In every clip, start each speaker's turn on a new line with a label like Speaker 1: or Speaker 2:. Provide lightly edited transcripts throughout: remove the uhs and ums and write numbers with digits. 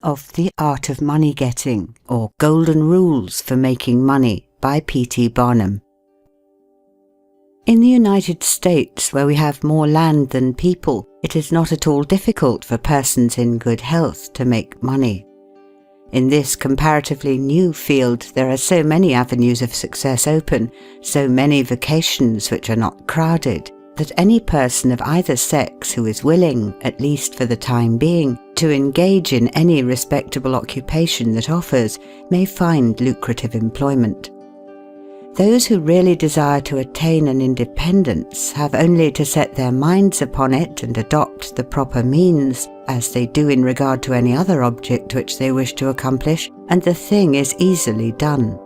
Speaker 1: of The Art of Money Getting, or Golden Rules for Making Money by P.T. Barnum. In the United States, where we have more land than people, it is not at all difficult for persons in good health to make money. In this comparatively new field, there are so many avenues of success open, so many vocations which are not crowded, that any person of either sex who is willing, at least for the time being, to engage in any respectable occupation that offers, may find lucrative employment. Those who really desire to attain an independence have only to set their minds upon it and adopt the proper means, as they do in regard to any other object which they wish to accomplish, and the thing is easily done.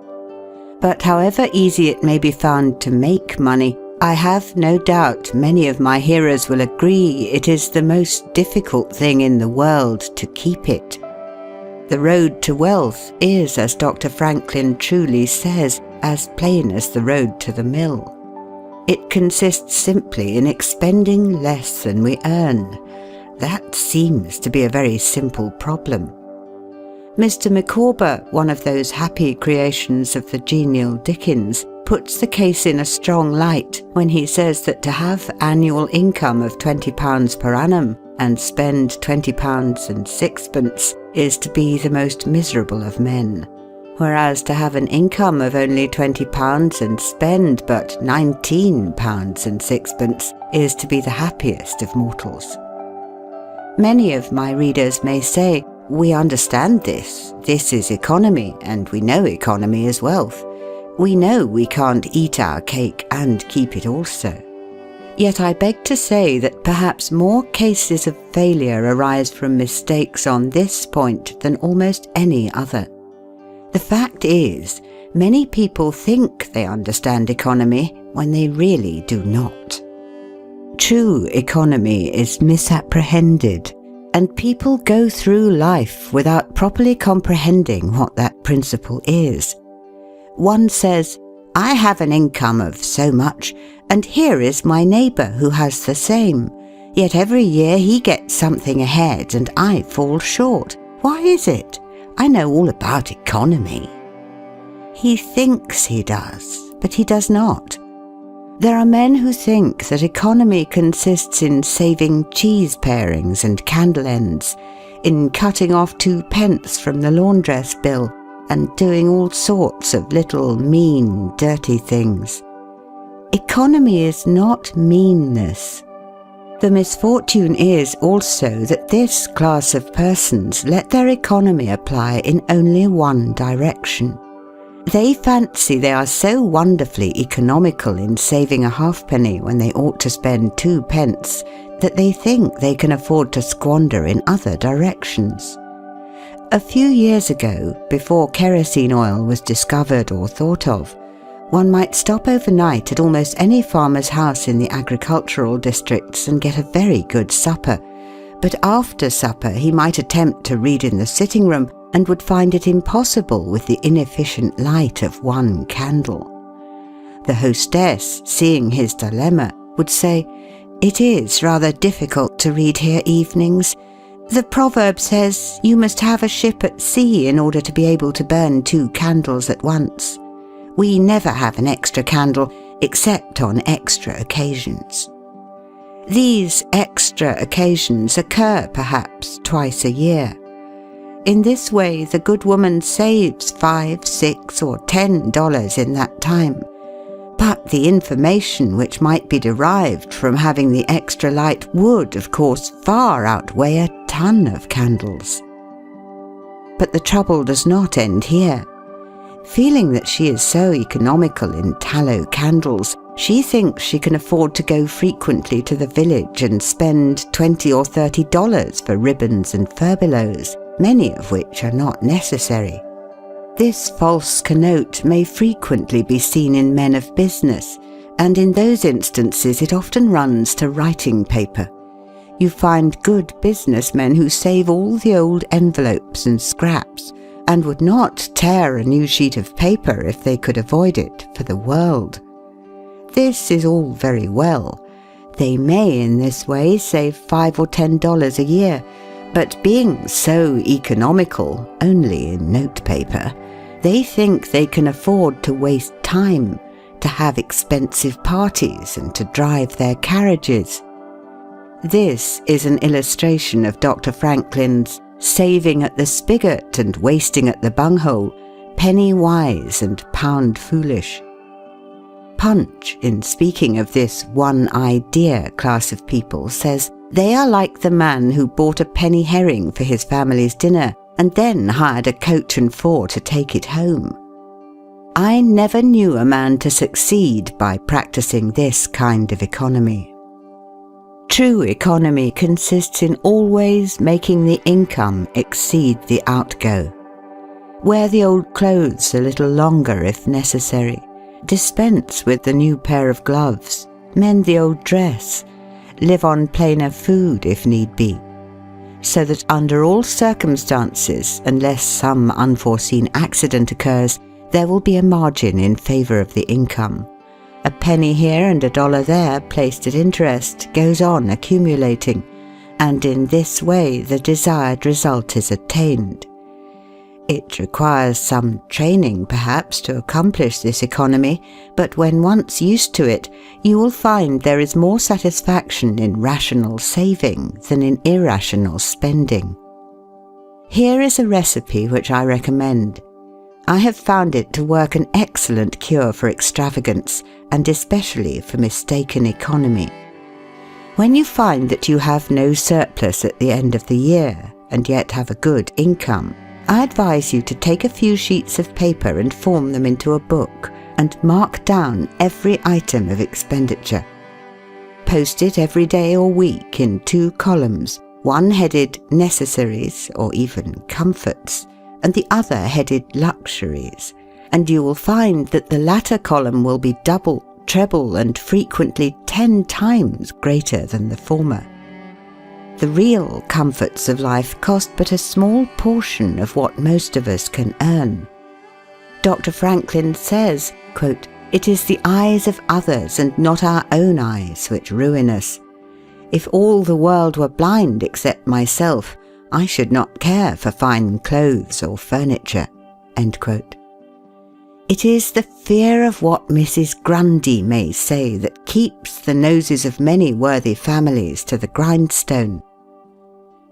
Speaker 1: But however easy it may be found to make money, I have no doubt many of my hearers will agree it is the most difficult thing in the world to keep it. The road to wealth is, as Dr. Franklin truly says, as plain as the road to the mill. It consists simply in expending less than we earn. That seems to be a very simple problem. Mr. Micawber, one of those happy creations of the genial Dickens, puts the case in a strong light when he says that to have annual income of £20 per annum and spend £20 and sixpence is to be the most miserable of men, whereas to have an income of only £20 and spend but £19 and sixpence is to be the happiest of mortals. Many of my readers may say, "We understand this. This is economy, and we know economy is wealth. We know we can't eat our cake and keep it also." Yet I beg to say that perhaps more cases of failure arise from mistakes on this point than almost any other. The fact is, many people think they understand economy when they really do not. True economy is misapprehended, and people go through life without properly comprehending what that principle is. One says, "I have an income of so much, and here is my neighbour who has the same. Yet every year he gets something ahead and I fall short. Why is it? I know all about economy." He thinks he does, but he does not. There are men who think that economy consists in saving cheese parings and candle ends, in cutting off 2p from the laundress bill, and doing all sorts of little mean, dirty things. Economy is not meanness. The misfortune is also that this class of persons let their economy apply in only one direction. They fancy they are so wonderfully economical in saving a halfpenny when they ought to spend 2p that they think they can afford to squander in other directions. A few years ago, before kerosene oil was discovered or thought of, one might stop overnight at almost any farmer's house in the agricultural districts and get a very good supper, but after supper he might attempt to read in the sitting room and would find it impossible with the inefficient light of one candle. The hostess, seeing his dilemma, would say, "It is rather difficult to read here evenings. The proverb says you must have a ship at sea in order to be able to burn 2 candles at once. We never have an extra candle except on extra occasions." These extra occasions occur perhaps twice a year. In this way, the good woman saves $5, $6, or $10 in that time. But the information which might be derived from having the extra light would, of course, far outweigh a ton of candles. But the trouble does not end here. Feeling that she is so economical in tallow candles, she thinks she can afford to go frequently to the village and spend $20 or $30 for ribbons and furbelows, many of which are not necessary. This false connote may frequently be seen in men of business, and in those instances it often runs to writing paper. You find good businessmen who save all the old envelopes and scraps, and would not tear a new sheet of paper if they could avoid it for the world. This is all very well. They may in this way save $5 or $10 a year, But being so economical, only in notepaper, they think they can afford to waste time, to have expensive parties and to drive their carriages. This is an illustration of Dr. Franklin's saving at the spigot and wasting at the bunghole, penny wise and pound foolish. Punch, in speaking of this one-idea class of people, says they are like the man who bought a penny herring for his family's dinner and then hired a coach and four to take it home. I never knew a man to succeed by practicing this kind of economy. True economy consists in always making the income exceed the outgo. Wear the old clothes a little longer if necessary. Dispense with the new pair of gloves. Mend the old dress. Live on plainer food if need be. So that under all circumstances, unless some unforeseen accident occurs, there will be a margin in favour of the income. A penny here and a dollar there, placed at interest, goes on accumulating, and in this way the desired result is attained. It requires some training, perhaps, to accomplish this economy, but when once used to it, you will find there is more satisfaction in rational saving than in irrational spending. Here is a recipe which I recommend. I have found it to work an excellent cure for extravagance, and especially for mistaken economy. When you find that you have no surplus at the end of the year, and yet have a good income, I advise you to take a few sheets of paper and form them into a book, and mark down every item of expenditure. Post it every day or week in 2 columns, one headed Necessaries or even Comforts, and the other headed Luxuries, and you will find that the latter column will be double, treble, and frequently 10 times greater than the former. The real comforts of life cost but a small portion of what most of us can earn. Dr. Franklin says, quote, "It is the eyes of others and not our own eyes which ruin us. If all the world were blind except myself, I should not care for fine clothes or furniture." End quote. It is the fear of what Mrs. Grundy may say that keeps the noses of many worthy families to the grindstone.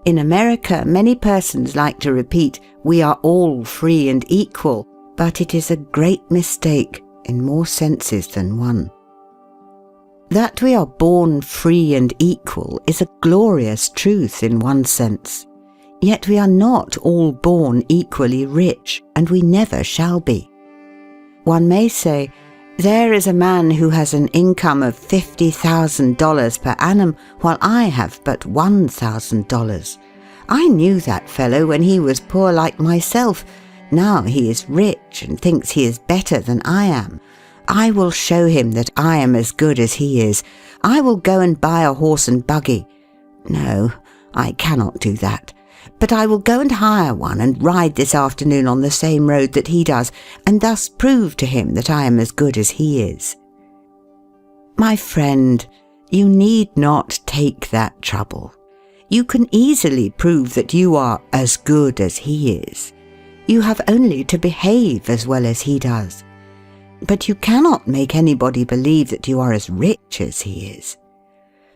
Speaker 1: In America, many persons like to repeat, "We are all free and equal," but it is a great mistake in more senses than one. That we are born free and equal is a glorious truth in one sense. Yet we are not all born equally rich, and we never shall be. One may say, there is a man who has an income of $50,000 per annum, while I have but $1,000. I knew that fellow when he was poor like myself. Now he is rich and thinks he is better than I am. I will show him that I am as good as he is. I will go and buy a horse and buggy. No, I cannot do that. But I will go and hire one and ride this afternoon on the same road that he does, and thus prove to him that I am as good as he is. My friend, you need not take that trouble. You can easily prove that you are as good as he is. You have only to behave as well as he does. But you cannot make anybody believe that you are as rich as he is.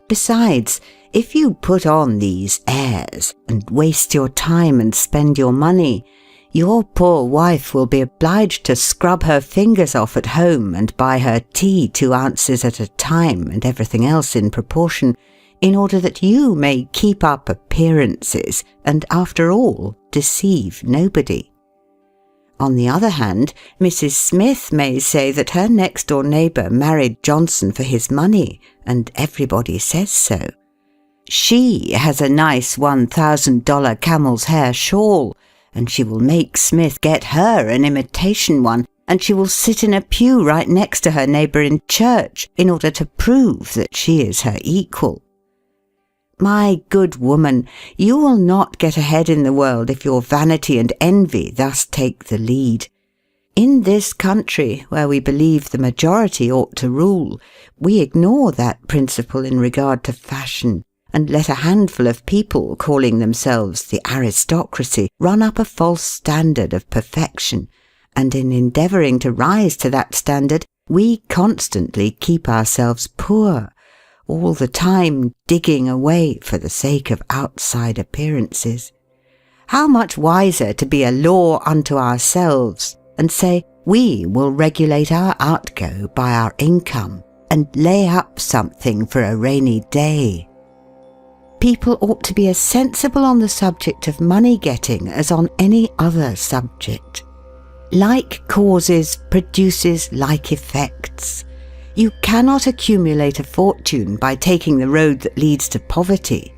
Speaker 1: Besides, if you put on these airs and waste your time and spend your money, your poor wife will be obliged to scrub her fingers off at home and buy her tea 2 ounces at a time and everything else in proportion, in order that you may keep up appearances and, after all, deceive nobody. On the other hand, Mrs. Smith may say that her next-door neighbour married Johnson for his money, and everybody says so. She has a nice $1,000 camel's hair shawl, and she will make Smith get her an imitation one, and she will sit in a pew right next to her neighbour in church in order to prove that she is her equal. My good woman, you will not get ahead in the world if your vanity and envy thus take the lead. In this country, where we believe the majority ought to rule, we ignore that principle in regard to fashion, and let a handful of people calling themselves the aristocracy run up a false standard of perfection, and in endeavouring to rise to that standard, we constantly keep ourselves poor, all the time digging away for the sake of outside appearances. How much wiser to be a law unto ourselves and say, we will regulate our outgo by our income and lay up something for a rainy day. People ought to be as sensible on the subject of money getting as on any other subject. Like causes produces like effects. You cannot accumulate a fortune by taking the road that leads to poverty.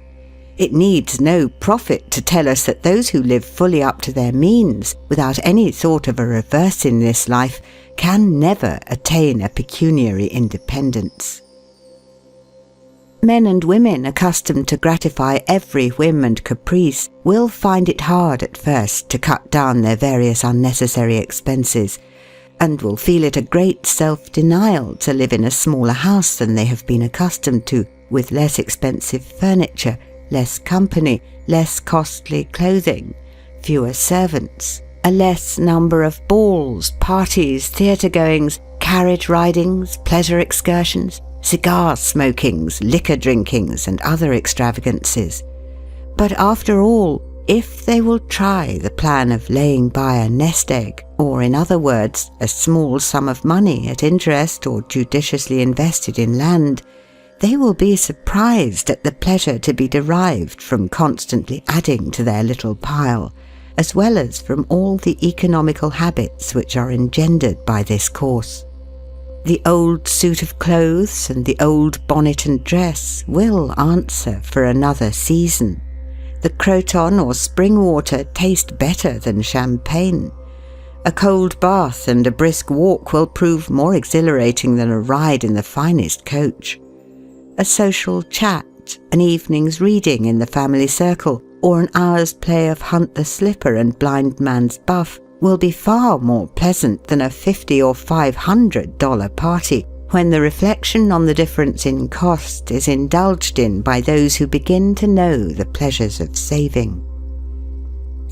Speaker 1: It needs no prophet to tell us that those who live fully up to their means, without any thought of a reverse in this life, can never attain a pecuniary independence. Men and women accustomed to gratify every whim and caprice will find it hard at first to cut down their various unnecessary expenses, and will feel it a great self-denial to live in a smaller house than they have been accustomed to, with less expensive furniture, less company, less costly clothing, fewer servants, a less number of balls, parties, theatre-goings, carriage ridings, pleasure excursions, cigar smokings, liquor drinkings, and other extravagances. But after all, if they will try the plan of laying by a nest egg, or in other words, a small sum of money at interest or judiciously invested in land, they will be surprised at the pleasure to be derived from constantly adding to their little pile, as well as from all the economical habits which are engendered by this course. The old suit of clothes and the old bonnet and dress will answer for another season. The croton or spring water taste better than champagne. A cold bath and a brisk walk will prove more exhilarating than a ride in the finest coach. A social chat, an evening's reading in the family circle, or an hour's play of hunt the slipper and blind man's buff will be far more pleasant than a $50 or $500 party, when the reflection on the difference in cost is indulged in by those who begin to know the pleasures of saving.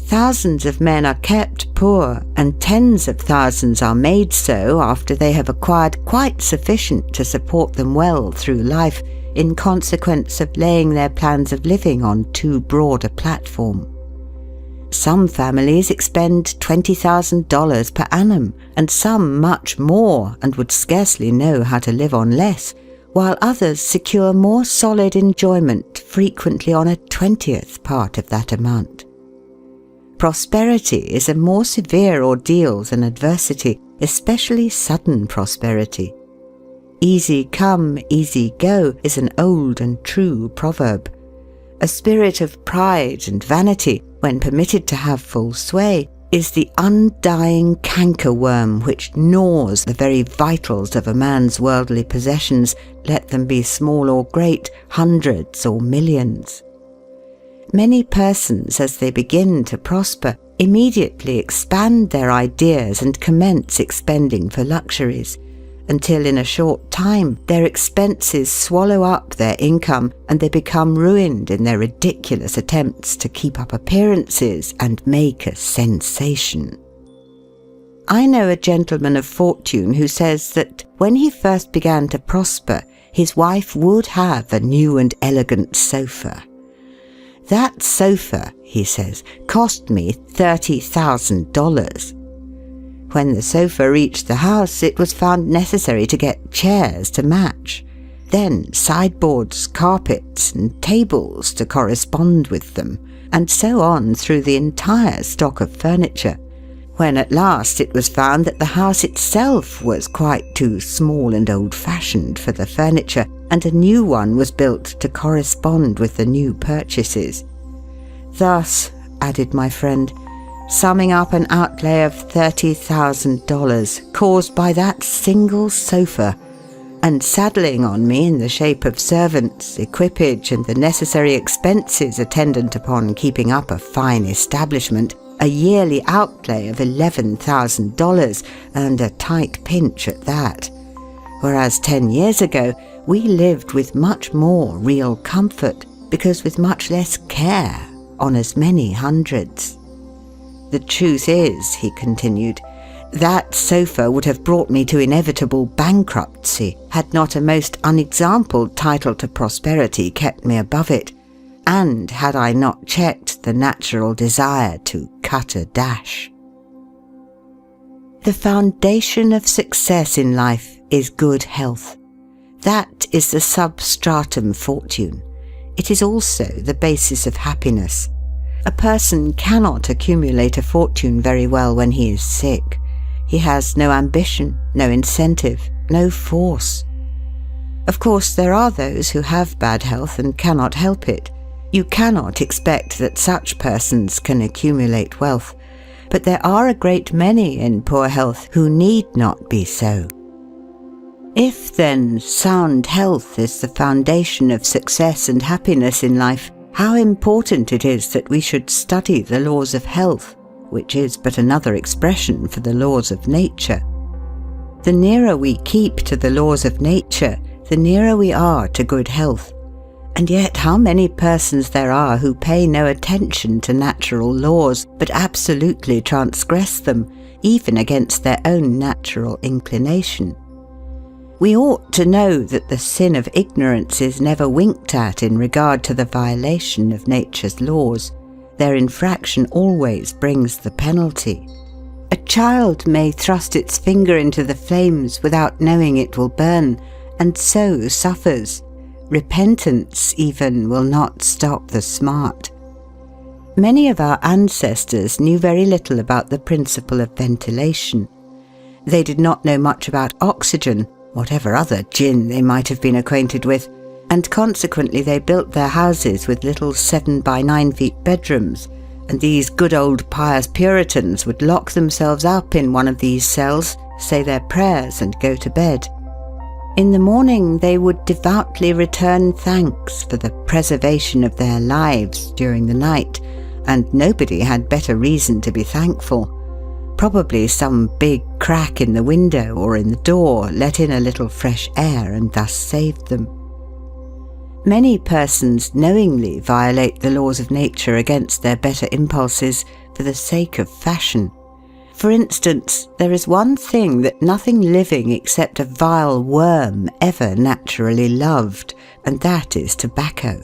Speaker 1: Thousands of men are kept poor, and tens of thousands are made so after they have acquired quite sufficient to support them well through life, in consequence of laying their plans of living on too broad a platform. Some families expend $20,000 per annum, and some much more, and would scarcely know how to live on less, while others secure more solid enjoyment frequently on a 20th part of that amount. Prosperity is a more severe ordeal than adversity, especially sudden prosperity. Easy come, easy go is an old and true proverb. A spirit of pride and vanity, when permitted to have full sway, is the undying cankerworm which gnaws the very vitals of a man's worldly possessions, let them be small or great, hundreds or millions. Many persons, as they begin to prosper, immediately expand their ideas and commence expending for luxuries, until in a short time their expenses swallow up their income, and they become ruined in their ridiculous attempts to keep up appearances and make a sensation. I know a gentleman of fortune who says that when he first began to prosper, his wife would have a new and elegant sofa. That sofa, he says, cost me $30,000. When the sofa reached the house, it was found necessary to get chairs to match, then sideboards, carpets, and tables to correspond with them, and so on through the entire stock of furniture, when at last it was found that the house itself was quite too small and old-fashioned for the furniture, and a new one was built to correspond with the new purchases. Thus, added my friend, summing up an outlay of $30,000 caused by that single sofa, and saddling on me in the shape of servants, equipage, and the necessary expenses attendant upon keeping up a fine establishment, a yearly outlay of $11,000, and a tight pinch at that. Whereas 10 years ago we lived with much more real comfort, because with much less care honours many hundreds. The truth is, he continued, that sofa would have brought me to inevitable bankruptcy had not a most unexampled title to prosperity kept me above it, and had I not checked the natural desire to cut a dash. The foundation of success in life is good health. That is the substratum fortune. It is also the basis of happiness. A person cannot accumulate a fortune very well when he is sick. He has no ambition, no incentive, no force. Of course, there are those who have bad health and cannot help it. You cannot expect that such persons can accumulate wealth, but there are a great many in poor health who need not be so. If, then, sound health is the foundation of success and happiness in life, how important it is that we should study the laws of health, which is but another expression for the laws of nature. The nearer we keep to the laws of nature, the nearer we are to good health. And yet how many persons there are who pay no attention to natural laws, but absolutely transgress them, even against their own natural inclination. We ought to know that the sin of ignorance is never winked at in regard to the violation of nature's laws. Their infraction always brings the penalty. A child may thrust its finger into the flames without knowing it will burn, and so suffers. Repentance even will not stop the smart. Many of our ancestors knew very little about the principle of ventilation. They did not know much about oxygen, whatever other gin they might have been acquainted with, and consequently they built their houses with little 7 by 9 feet bedrooms, and these good old pious Puritans would lock themselves up in one of these cells, say their prayers and go to bed. In the morning they would devoutly return thanks for the preservation of their lives during the night, and nobody had better reason to be thankful. Probably some big crack in the window or in the door let in a little fresh air and thus saved them. Many persons knowingly violate the laws of nature against their better impulses for the sake of fashion. For instance, there is one thing that nothing living except a vile worm ever naturally loved, and that is tobacco.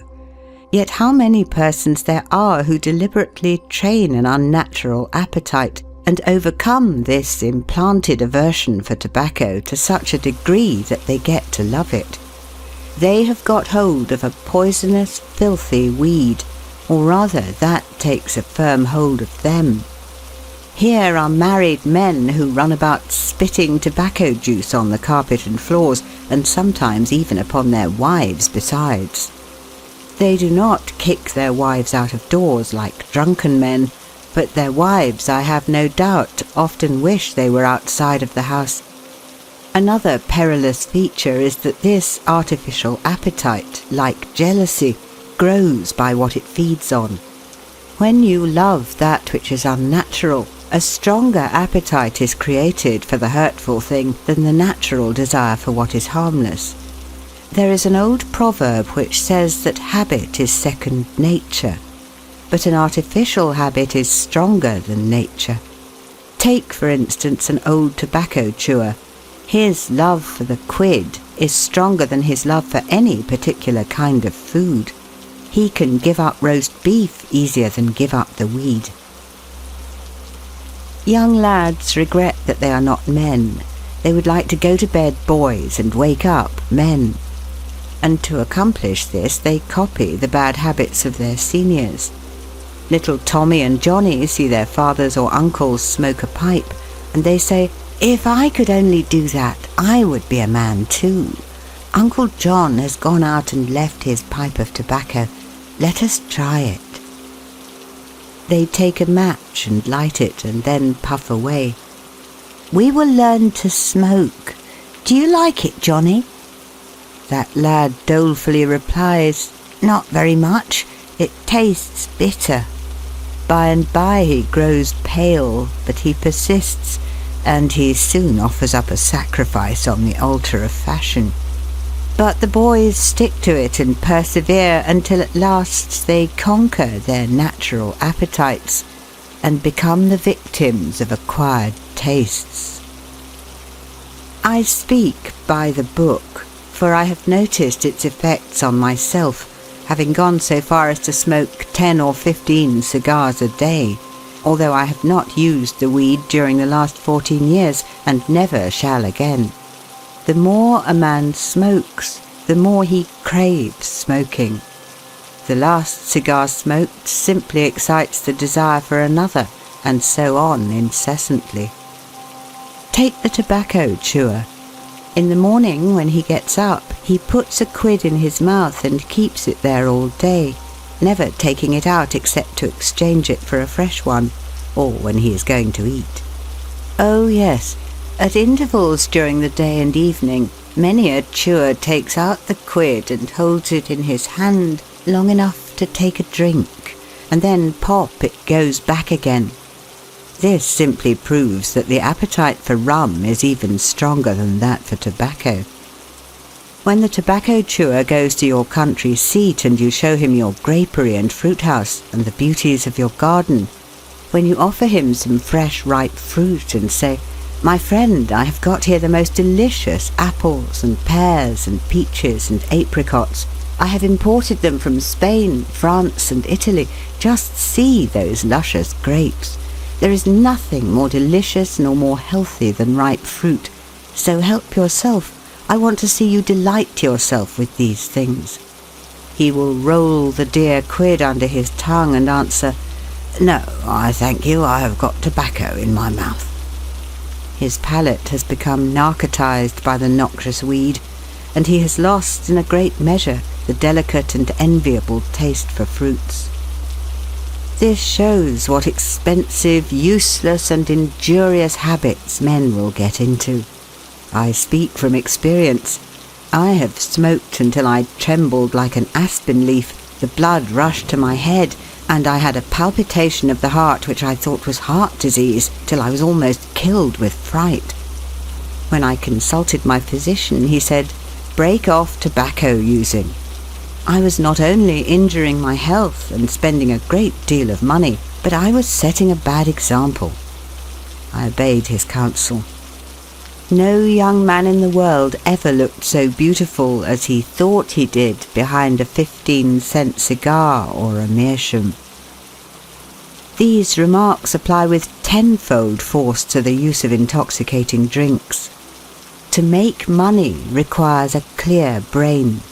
Speaker 1: Yet how many persons there are who deliberately train an unnatural appetite and overcome this implanted aversion for tobacco to such a degree that they get to love it. They have got hold of a poisonous, filthy weed, or rather that takes a firm hold of them. Here are married men who run about spitting tobacco juice on the carpet and floors, and sometimes even upon their wives besides. They do not kick their wives out of doors like drunken men, but their wives, I have no doubt, often wish they were outside of the house. Another perilous feature is that this artificial appetite, like jealousy, grows by what it feeds on. When you love that which is unnatural, a stronger appetite is created for the hurtful thing than the natural desire for what is harmless. There is an old proverb which says that habit is second nature, but an artificial habit is stronger than nature. Take, for instance, an old tobacco chewer. His love for the quid is stronger than his love for any particular kind of food. He can give up roast beef easier than give up the weed. Young lads regret that they are not men. They would like to go to bed boys and wake up men. And to accomplish this, they copy the bad habits of their seniors. Little Tommy and Johnny see their fathers or uncles smoke a pipe, and they say, "If I could only do that, I would be a man too. Uncle John has gone out and left his pipe of tobacco. Let us try it." They take a match and light it and then puff away. "We will learn to smoke. Do you like it, Johnny?" That lad dolefully replies, "Not very much. It tastes bitter." By and by he grows pale, but he persists, and he soon offers up a sacrifice on the altar of fashion. But the boys stick to it and persevere until at last they conquer their natural appetites and become the victims of acquired tastes. I speak by the book, for I have noticed its effects on myself, having gone so far as to smoke 10 or 15 cigars a day, although I have not used the weed during the last 14 years and never shall again. The more a man smokes, the more he craves smoking. The last cigar smoked simply excites the desire for another, and so on incessantly. Take the tobacco chewer. In the morning, when he gets up, he puts a quid in his mouth and keeps it there all day, never taking it out except to exchange it for a fresh one, or when he is going to eat. Oh yes, at intervals during the day and evening, many a chewer takes out the quid and holds it in his hand long enough to take a drink, and then pop it goes back again. This simply proves that the appetite for rum is even stronger than that for tobacco. When the tobacco chewer goes to your country seat and you show him your grapery and fruit house and the beauties of your garden, when you offer him some fresh ripe fruit and say, "My friend, I have got here the most delicious apples and pears and peaches and apricots. I have imported them from Spain, France and Italy. Just see those luscious grapes. There is nothing more delicious nor more healthy than ripe fruit. So help yourself. I want to see you delight yourself with these things." He will roll the dear quid under his tongue and answer, "No, I thank you, I have got tobacco in my mouth." His palate has become narcotized by the noxious weed, and he has lost in a great measure the delicate and enviable taste for fruits. This shows what expensive, useless and injurious habits men will get into. I speak from experience. I have smoked until I trembled like an aspen leaf, the blood rushed to my head, and I had a palpitation of the heart which I thought was heart disease, till I was almost killed with fright. When I consulted my physician, he said, "Break off tobacco using." I was not only injuring my health and spending a great deal of money, but I was setting a bad example. I obeyed his counsel. No young man in the world ever looked so beautiful as he thought he did behind a 15-cent cigar or a meerschaum. These remarks apply with tenfold force to the use of intoxicating drinks. To make money requires a clear brain.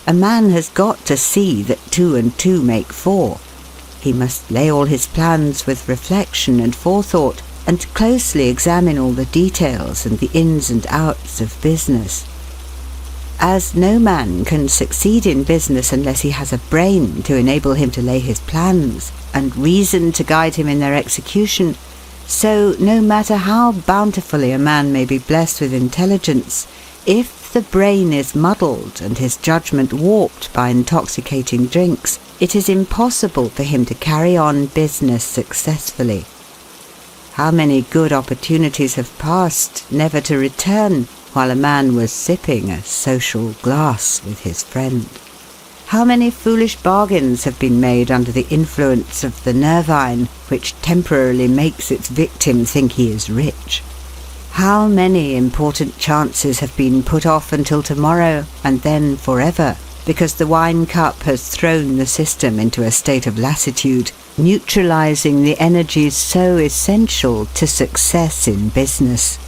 Speaker 1: A man has got to see that 2 and 2 make 4. He must lay all his plans with reflection and forethought, and closely examine all the details and the ins and outs of business. As no man can succeed in business unless he has a brain to enable him to lay his plans, and reason to guide him in their execution, so no matter how bountifully a man may be blessed with intelligence, if the brain is muddled and his judgment warped by intoxicating drinks, it is impossible for him to carry on business successfully. How many good opportunities have passed, never to return, while a man was sipping a social glass with his friend? How many foolish bargains have been made under the influence of the nervine, which temporarily makes its victim think he is rich? How many important chances have been put off until tomorrow, and then forever, because the wine cup has thrown the system into a state of lassitude, neutralizing the energies so essential to success in business.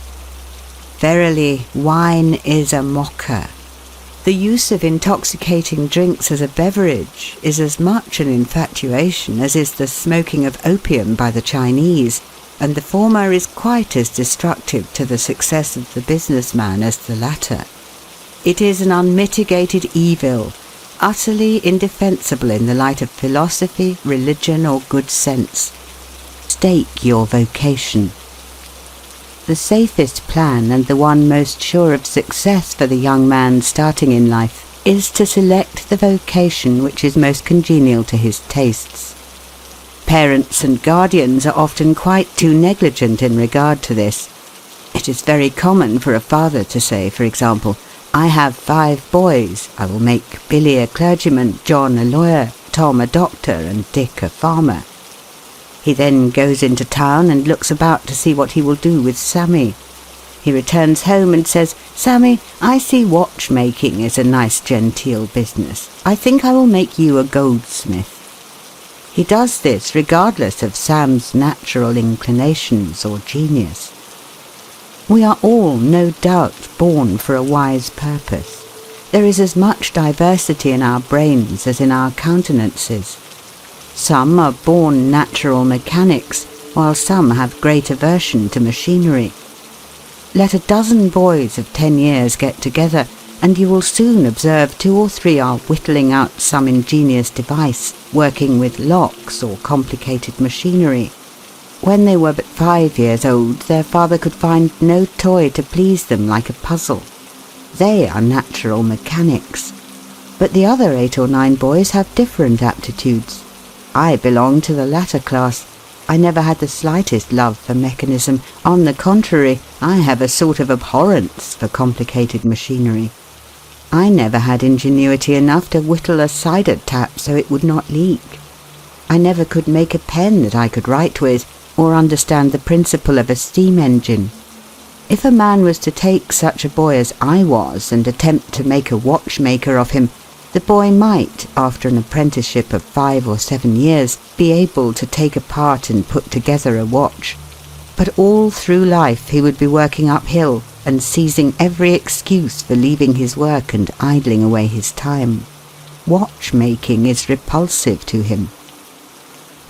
Speaker 1: Verily, wine is a mocker. The use of intoxicating drinks as a beverage is as much an infatuation as is the smoking of opium by the Chinese, and the former is quite as destructive to the success of the businessman as the latter. It is an unmitigated evil, utterly indefensible in the light of philosophy, religion, or good sense. Stake your vocation. The safest plan, and the one most sure of success for the young man starting in life, is to select the vocation which is most congenial to his tastes. Parents and guardians are often quite too negligent in regard to this. It is very common for a father to say, for example, I have 5 boys. I will make Billy a clergyman, John a lawyer, Tom a doctor, and Dick a farmer. He then goes into town and looks about to see what he will do with Sammy. He returns home and says, "Sammy, I see watchmaking is a nice genteel business. I think I will make you a goldsmith." He does this regardless of Sam's natural inclinations or genius. We are all, no doubt, born for a wise purpose. There is as much diversity in our brains as in our countenances. Some are born natural mechanics, while some have great aversion to machinery. Let a dozen boys of 10 years get together, and you will soon observe 2 or 3 are whittling out some ingenious device, working with locks or complicated machinery. When they were but 5 years old, their father could find no toy to please them like a puzzle. They are natural mechanics. But the other 8 or 9 boys have different aptitudes. I belong to the latter class. I never had the slightest love for mechanism. On the contrary, I have a sort of abhorrence for complicated machinery. I never had ingenuity enough to whittle a cider tap so it would not leak. I never could make a pen that I could write with, or understand the principle of a steam engine. If a man was to take such a boy as I was and attempt to make a watchmaker of him, the boy might, after an apprenticeship of 5 or 7 years, be able to take apart and put together a watch. But all through life he would be working uphill and seizing every excuse for leaving his work and idling away his time. Watchmaking is repulsive to him.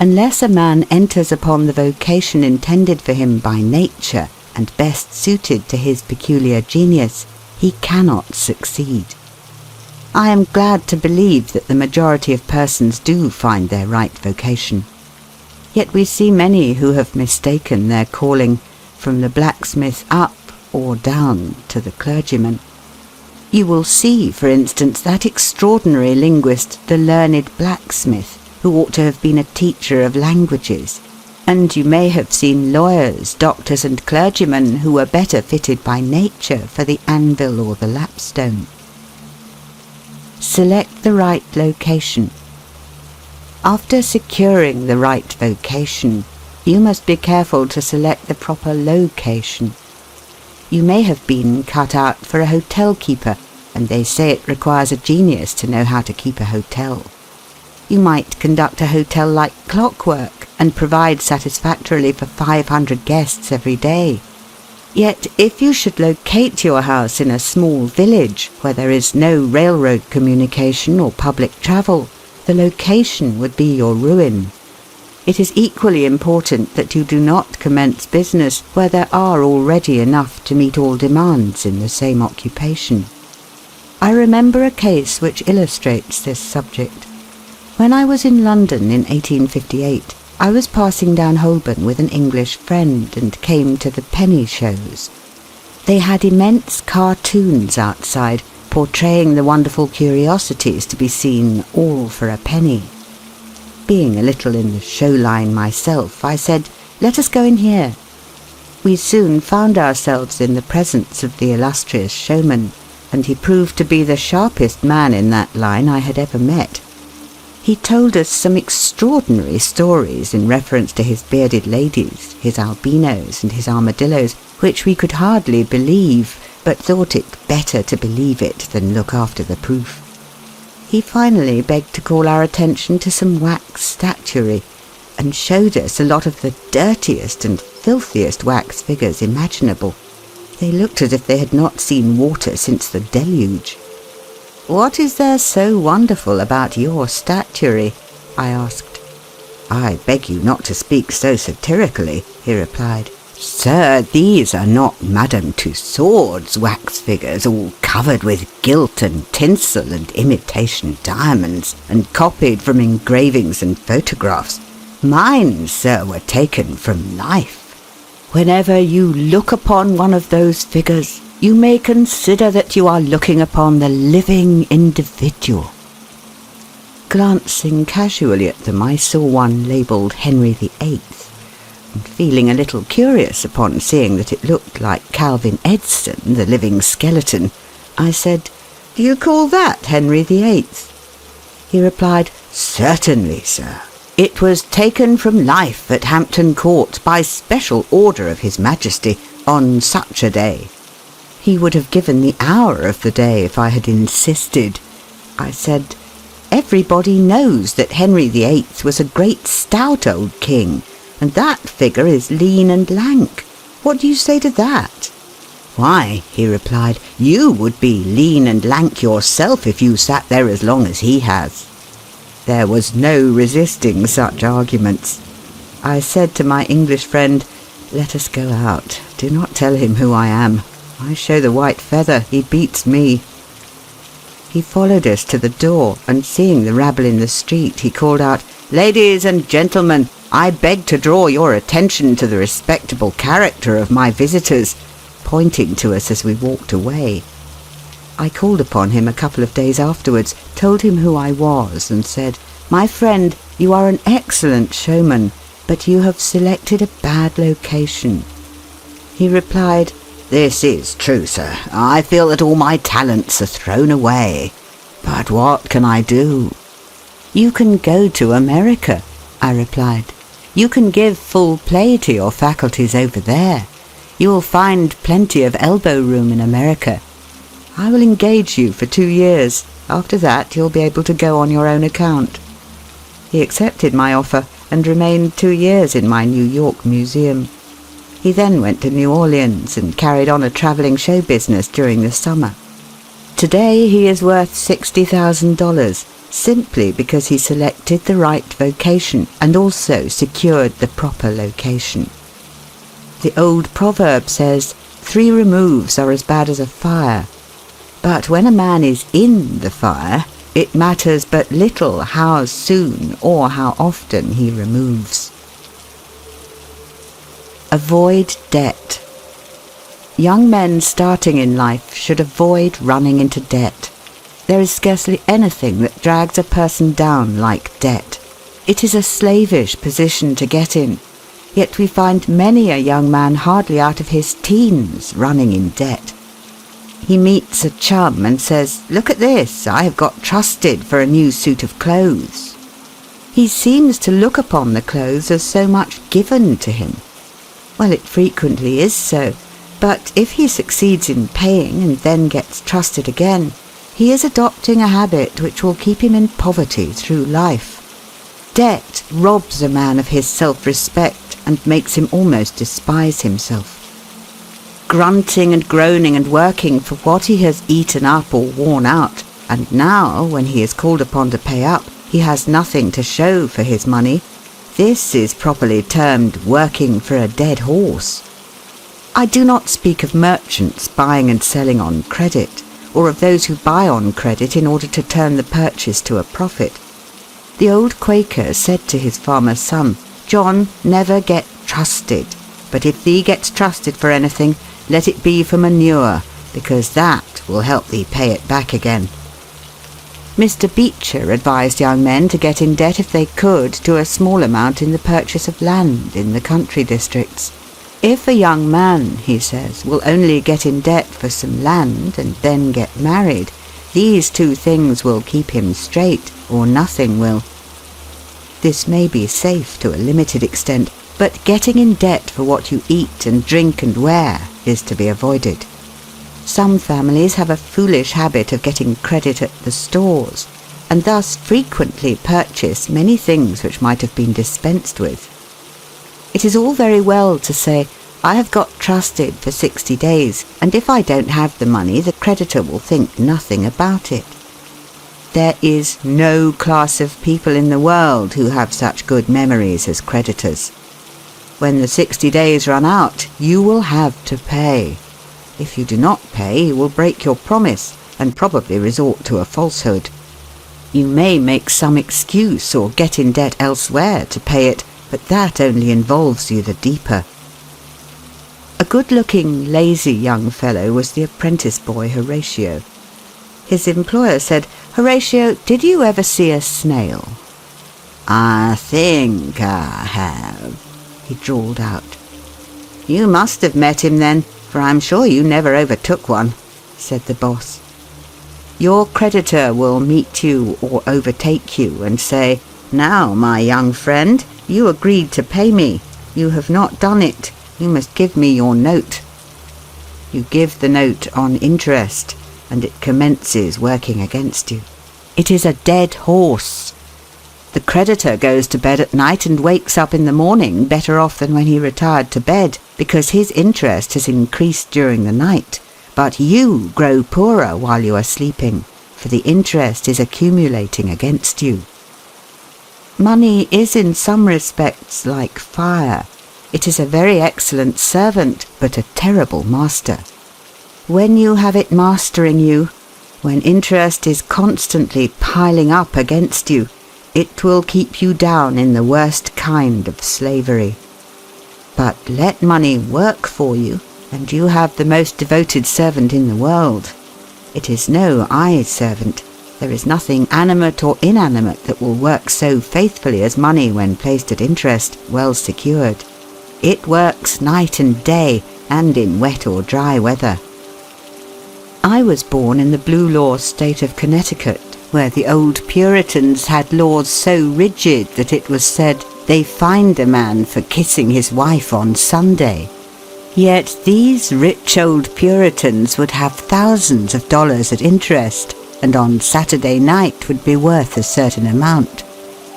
Speaker 1: Unless a man enters upon the vocation intended for him by nature and best suited to his peculiar genius, he cannot succeed. I am glad to believe that the majority of persons do find their right vocation. Yet we see many who have mistaken their calling from the blacksmith up or down to the clergyman. You will see, for instance, that extraordinary linguist, the learned blacksmith, who ought to have been a teacher of languages. And you may have seen lawyers, doctors, and clergymen who were better fitted by nature for the anvil or the lapstone. Select the right location. After securing the right vocation, you must be careful to select the proper location. You may have been cut out for a hotel keeper, and they say it requires a genius to know how to keep a hotel. You might conduct a hotel like clockwork and provide satisfactorily for 500 guests every day. Yet if you should locate your house in a small village where there is no railroad communication or public travel, the location would be your ruin. It is equally important that you do not commence business where there are already enough to meet all demands in the same occupation. I remember a case which illustrates this subject. When I was in London in 1858, I was passing down Holborn with an English friend and came to the penny shows. They had immense cartoons outside, portraying the wonderful curiosities to be seen, all for a penny. Being a little in the show line myself, I said, "Let us go in here." We soon found ourselves in the presence of the illustrious showman, and he proved to be the sharpest man in that line I had ever met. He told us some extraordinary stories in reference to his bearded ladies, his albinos, and his armadillos, which we could hardly believe, but thought it better to believe it than look after the proof. He finally begged to call our attention to some wax statuary, and showed us a lot of the dirtiest and filthiest wax figures imaginable. They looked as if they had not seen water since the deluge. "What is there so wonderful about your statuary?" I asked. "I beg you not to speak so satirically," he replied. "Sir, these are not Madame Tussauds wax figures, all covered with gilt and tinsel and imitation diamonds, and copied from engravings and photographs. Mine, sir, were taken from life. Whenever you look upon one of those figures, you may consider that you are looking upon the living individual." Glancing casually at them, I saw one labelled Henry VIII, and feeling a little curious upon seeing that it looked like Calvin Edson, the living skeleton, I said, "Do you call that Henry VIII?" He replied, "Certainly, sir. It was taken from life at Hampton Court by special order of His Majesty on such a day." He would have given the hour of the day if I had insisted. I said, "Everybody knows that Henry VIII was a great stout old king, and that figure is lean and lank. What do you say to that?" "Why," he replied, "you would be lean and lank yourself if you sat there as long as he has." There was no resisting such arguments. I said to my English friend, "Let us go out. Do not tell him who I am. I show the white feather, he beats me." He followed us to the door, and seeing the rabble in the street, he called out, "Ladies and gentlemen, I beg to draw your attention to the respectable character of my visitors," pointing to us as we walked away. I called upon him a couple of days afterwards, told him who I was, and said, "My friend, you are an excellent showman, but you have selected a bad location." He replied, "This is true, sir. I feel that all my talents are thrown away. But what can I do?" "You can go to America," I replied. "You can give full play to your faculties over there. You will find plenty of elbow room in America. I will engage you for 2 years. After that, you'll be able to go on your own account." He accepted my offer and remained 2 years in my New York museum. He then went to New Orleans and carried on a traveling show business during the summer. Today he is worth $60,000 simply because he selected the right vocation and also secured the proper location. The old proverb says, 3 removes are as bad as a fire. But when a man is in the fire, it matters but little how soon or how often he removes. Avoid debt. Young men starting in life should avoid running into debt. There is scarcely anything that drags a person down like debt. It is a slavish position to get in, yet we find many a young man hardly out of his teens running in debt. He meets a chum and says, "Look at this, I have got trusted for a new suit of clothes." He seems to look upon the clothes as so much given to him. Well, it frequently is so, but if he succeeds in paying and then gets trusted again, he is adopting a habit which will keep him in poverty through life. Debt robs a man of his self-respect and makes him almost despise himself. Grunting and groaning and working for what he has eaten up or worn out, and now, when he is called upon to pay up, he has nothing to show for his money. This is properly termed working for a dead horse. I do not speak of merchants buying and selling on credit, or of those who buy on credit in order to turn the purchase to a profit. The old Quaker said to his farmer son, "John, never get trusted, but if thee gets trusted for anything, let it be for manure, because that will help thee pay it back again." Mr. Beecher advised young men to get in debt if they could to a small amount in the purchase of land in the country districts. If a young man, he says, will only get in debt for some land and then get married, these 2 things will keep him straight, or nothing will. This may be safe to a limited extent, but getting in debt for what you eat and drink and wear is to be avoided. Some families have a foolish habit of getting credit at the stores, and thus frequently purchase many things which might have been dispensed with. It is all very well to say, "I have got trusted for 60 days, and if I don't have the money, the creditor will think nothing about it." There is no class of people in the world who have such good memories as creditors. When the 60 days run out, you will have to pay. If you do not pay, you will break your promise and probably resort to a falsehood. You may make some excuse or get in debt elsewhere to pay it, but that only involves you the deeper. A good-looking, lazy young fellow was the apprentice boy Horatio. His employer said, "Horatio, did you ever see a snail?" "I think I have," he drawled out. "You must have met him then, for I'm sure you never overtook one," said the boss. Your creditor will meet you or overtake you and say, "Now, my young friend, you agreed to pay me. You have not done it. You must give me your note." You give the note on interest, and it commences working against you. It is a dead horse. The creditor goes to bed at night and wakes up in the morning better off than when he retired to bed, because his interest has increased during the night. But you grow poorer while you are sleeping, for the interest is accumulating against you. Money is in some respects like fire. It is a very excellent servant, but a terrible master. When you have it mastering you, when interest is constantly piling up against you, it will keep you down in the worst kind of slavery. But let money work for you, and you have the most devoted servant in the world. It is no eye servant. There is nothing animate or inanimate that will work so faithfully as money when placed at interest, well secured. It works night and day, and in wet or dry weather. I was born in the Blue Law state of Connecticut, where the old Puritans had laws so rigid that it was said they fined a man for kissing his wife on Sunday. Yet these rich old Puritans would have thousands of dollars at interest, and on Saturday night would be worth a certain amount.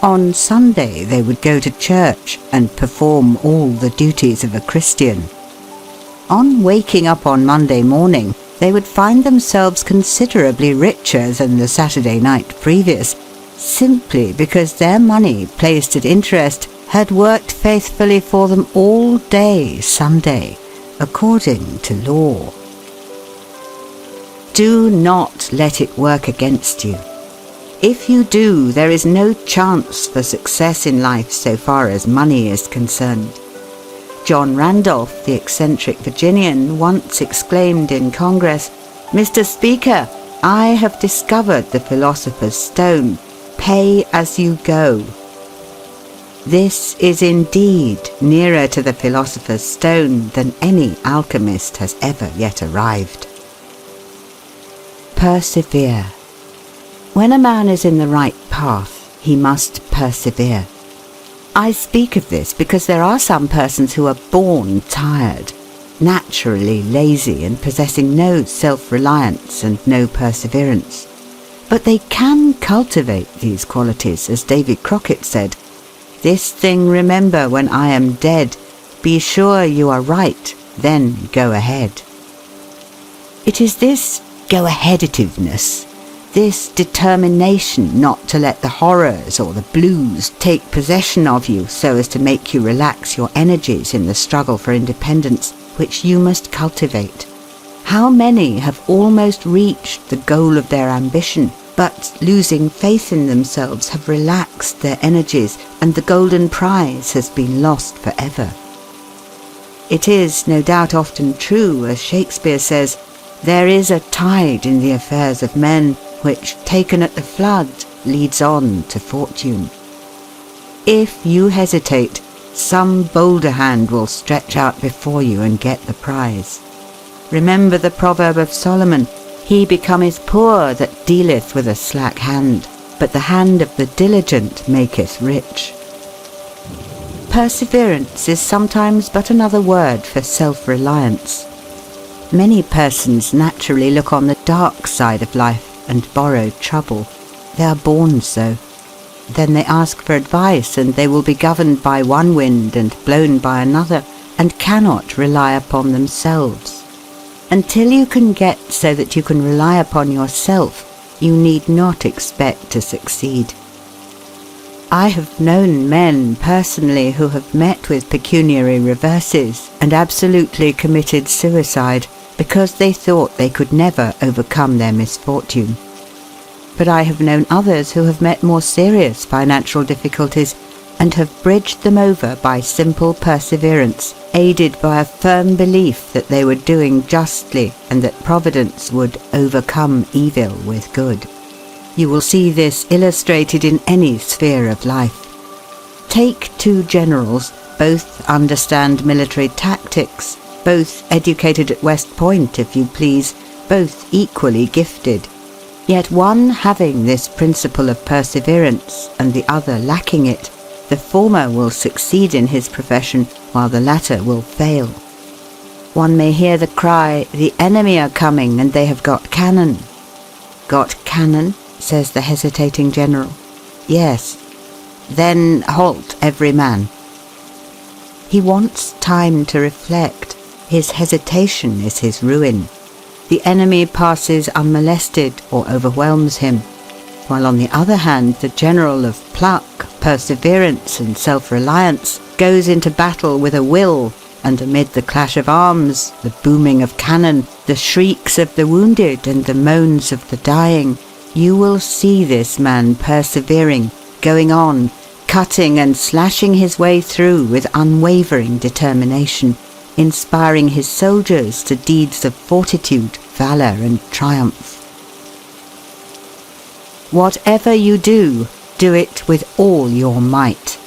Speaker 1: On Sunday they would go to church and perform all the duties of a Christian. On waking up on Monday morning, they would find themselves considerably richer than the Saturday night previous, simply because their money placed at interest had worked faithfully for them all day Sunday, according to law. Do not let it work against you. If you do, there is no chance for success in life so far as money is concerned. John Randolph, the eccentric Virginian, once exclaimed in Congress, "Mr. Speaker, I have discovered the philosopher's stone. Pay as you go." This is indeed nearer to the philosopher's stone than any alchemist has ever yet arrived. Persevere. When a man is in the right path, he must persevere. I speak of this because there are some persons who are born tired, naturally lazy and possessing no self-reliance and no perseverance. But they can cultivate these qualities, as Davy Crockett said, "This thing remember when I am dead, be sure you are right, then go ahead." It is this go-aheaditiveness, this determination not to let the horrors or the blues take possession of you so as to make you relax your energies in the struggle for independence, which you must cultivate. How many have almost reached the goal of their ambition, but losing faith in themselves have relaxed their energies, and the golden prize has been lost forever. It is no doubt often true, as Shakespeare says, "There is a tide in the affairs of men, which, taken at the flood, leads on to fortune." If you hesitate, some bolder hand will stretch out before you and get the prize. Remember the proverb of Solomon, "He becometh poor that dealeth with a slack hand, but the hand of the diligent maketh rich." Perseverance is sometimes but another word for self-reliance. Many persons naturally look on the dark side of life and borrow trouble. They are born so. Then they ask for advice, and they will be governed by one wind and blown by another, and cannot rely upon themselves. Until you can get so that you can rely upon yourself, you need not expect to succeed. I have known men personally who have met with pecuniary reverses and absolutely committed suicide because they thought they could never overcome their misfortune. But I have known others who have met more serious financial difficulties and have bridged them over by simple perseverance, aided by a firm belief that they were doing justly and that Providence would overcome evil with good. You will see this illustrated in any sphere of life. Take two generals, both understand military tactics, both educated at West Point, if you please, both equally gifted. Yet one having this principle of perseverance, and the other lacking it, the former will succeed in his profession, while the latter will fail. One may hear the cry, "The enemy are coming, and they have got cannon." "Got cannon?" says the hesitating general. "Yes." "Then halt every man." He wants time to reflect. His hesitation is his ruin. The enemy passes unmolested or overwhelms him, while on the other hand the general of pluck, perseverance and self-reliance goes into battle with a will, and amid the clash of arms, the booming of cannon, the shrieks of the wounded and the moans of the dying, you will see this man persevering, going on, cutting and slashing his way through with unwavering determination, inspiring his soldiers to deeds of fortitude, valour and triumph. Whatever you do, do it with all your might.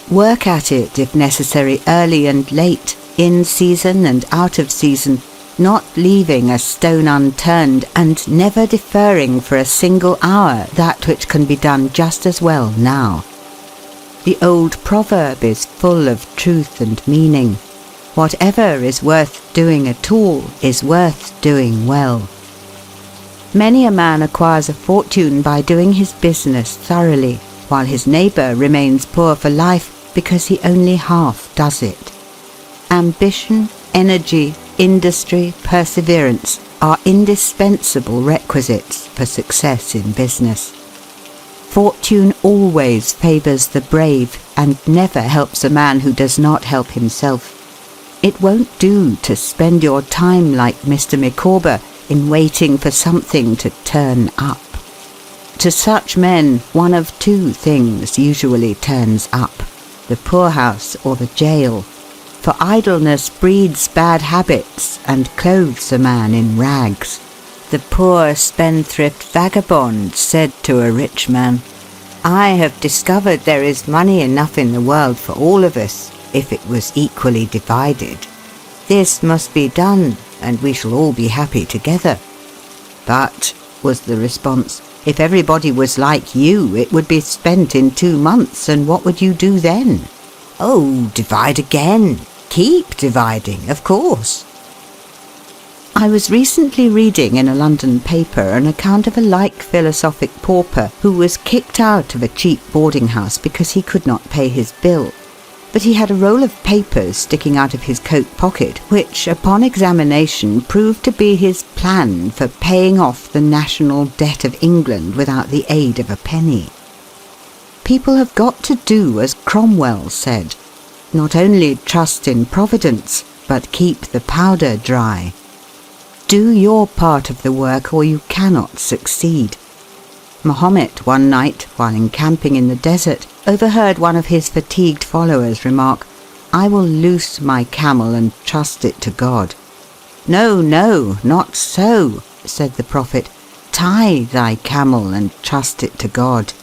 Speaker 1: Work at it, if necessary, early and late, in season and out of season, not leaving a stone unturned, and never deferring for a single hour that which can be done just as well now. The old proverb is full of truth and meaning. Whatever is worth doing at all is worth doing well. Many a man acquires a fortune by doing his business thoroughly, while his neighbour remains poor for life because he only half does it. Ambition, energy, industry, perseverance are indispensable requisites for success in business. Fortune always favours the brave and never helps a man who does not help himself. It won't do to spend your time like Mr. Micawber in waiting for something to turn up. To such men, one of two things usually turns up: the poorhouse or the jail. For idleness breeds bad habits and clothes a man in rags. The poor spendthrift vagabond said to a rich man, "I have discovered there is money enough in the world for all of us, if it was equally divided. This must be done, and we shall all be happy together." "But," was the response, "if everybody was like you, it would be spent in 2 months, and what would you do then?" "Oh, divide again. Keep dividing, of course." I was recently reading in a London paper an account of a like philosophic pauper who was kicked out of a cheap boarding house because he could not pay his bill. But he had a roll of papers sticking out of his coat pocket, which, upon examination, proved to be his plan for paying off the national debt of England without the aid of a penny. People have got to do as Cromwell said: not only trust in Providence, but keep the powder dry. Do your part of the work, or you cannot succeed. Mahomet one night, while encamping in the desert, overheard one of his fatigued followers remark, "I will loose my camel and trust it to God." "No, no, not so," said the Prophet. "Tie thy camel and trust it to God.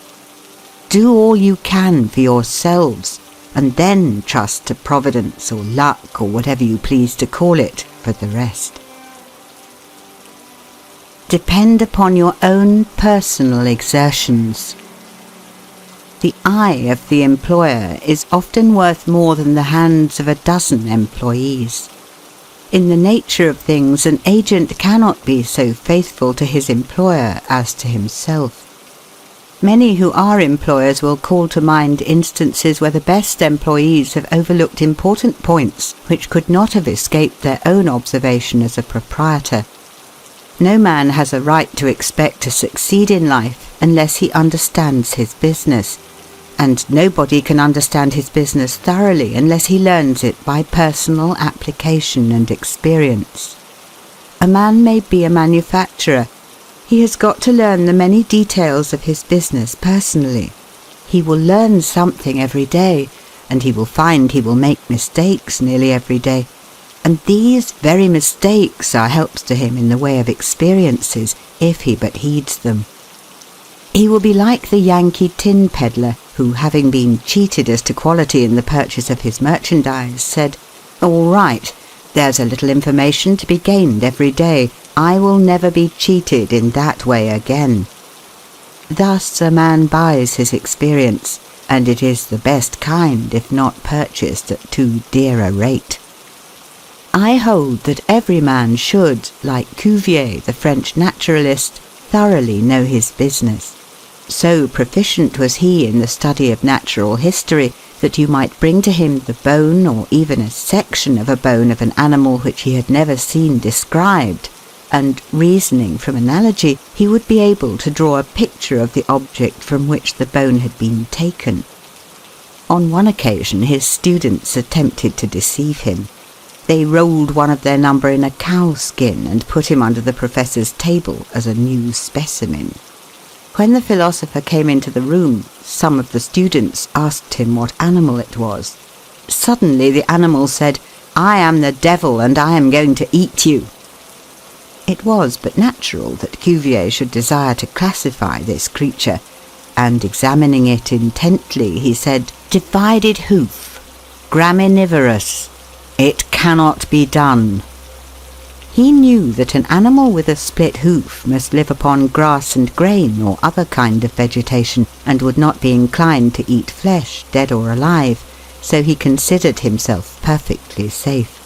Speaker 1: Do all you can for yourselves, and then trust to Providence or luck or whatever you please to call it for the rest." Depend upon your own personal exertions. The eye of the employer is often worth more than the hands of a dozen employees. In the nature of things, an agent cannot be so faithful to his employer as to himself. Many who are employers will call to mind instances where the best employees have overlooked important points which could not have escaped their own observation as a proprietor. No man has a right to expect to succeed in life unless he understands his business, and nobody can understand his business thoroughly unless he learns it by personal application and experience. A man may be a manufacturer. He has got to learn the many details of his business personally. He will learn something every day, and he will find he will make mistakes nearly every day. And these very mistakes are helps to him in the way of experiences, if he but heeds them. He will be like the Yankee tin peddler, who, having been cheated as to quality in the purchase of his merchandise, said, "All right, there's a little information to be gained every day. I will never be cheated in that way again. Thus a man buys his experience, and it is the best kind if not purchased at too dear a rate. I hold that every man should, like Cuvier, the French naturalist, thoroughly know his business. So proficient was he in the study of natural history that you might bring to him the bone or even a section of a bone of an animal which he had never seen described, and, reasoning from analogy, he would be able to draw a picture of the object from which the bone had been taken. On one occasion his students attempted to deceive him. They rolled one of their number in a cow skin and put him under the professor's table as a new specimen. When the philosopher came into the room, some of the students asked him what animal it was. Suddenly the animal said, "I am the devil, and I am going to eat you." It was but natural that Cuvier should desire to classify this creature, and examining it intently, he said, "Divided hoof, graminivorous. It cannot be done." He knew that an animal with a split hoof must live upon grass and grain or other kind of vegetation, and would not be inclined to eat flesh, dead or alive, so he considered himself perfectly safe.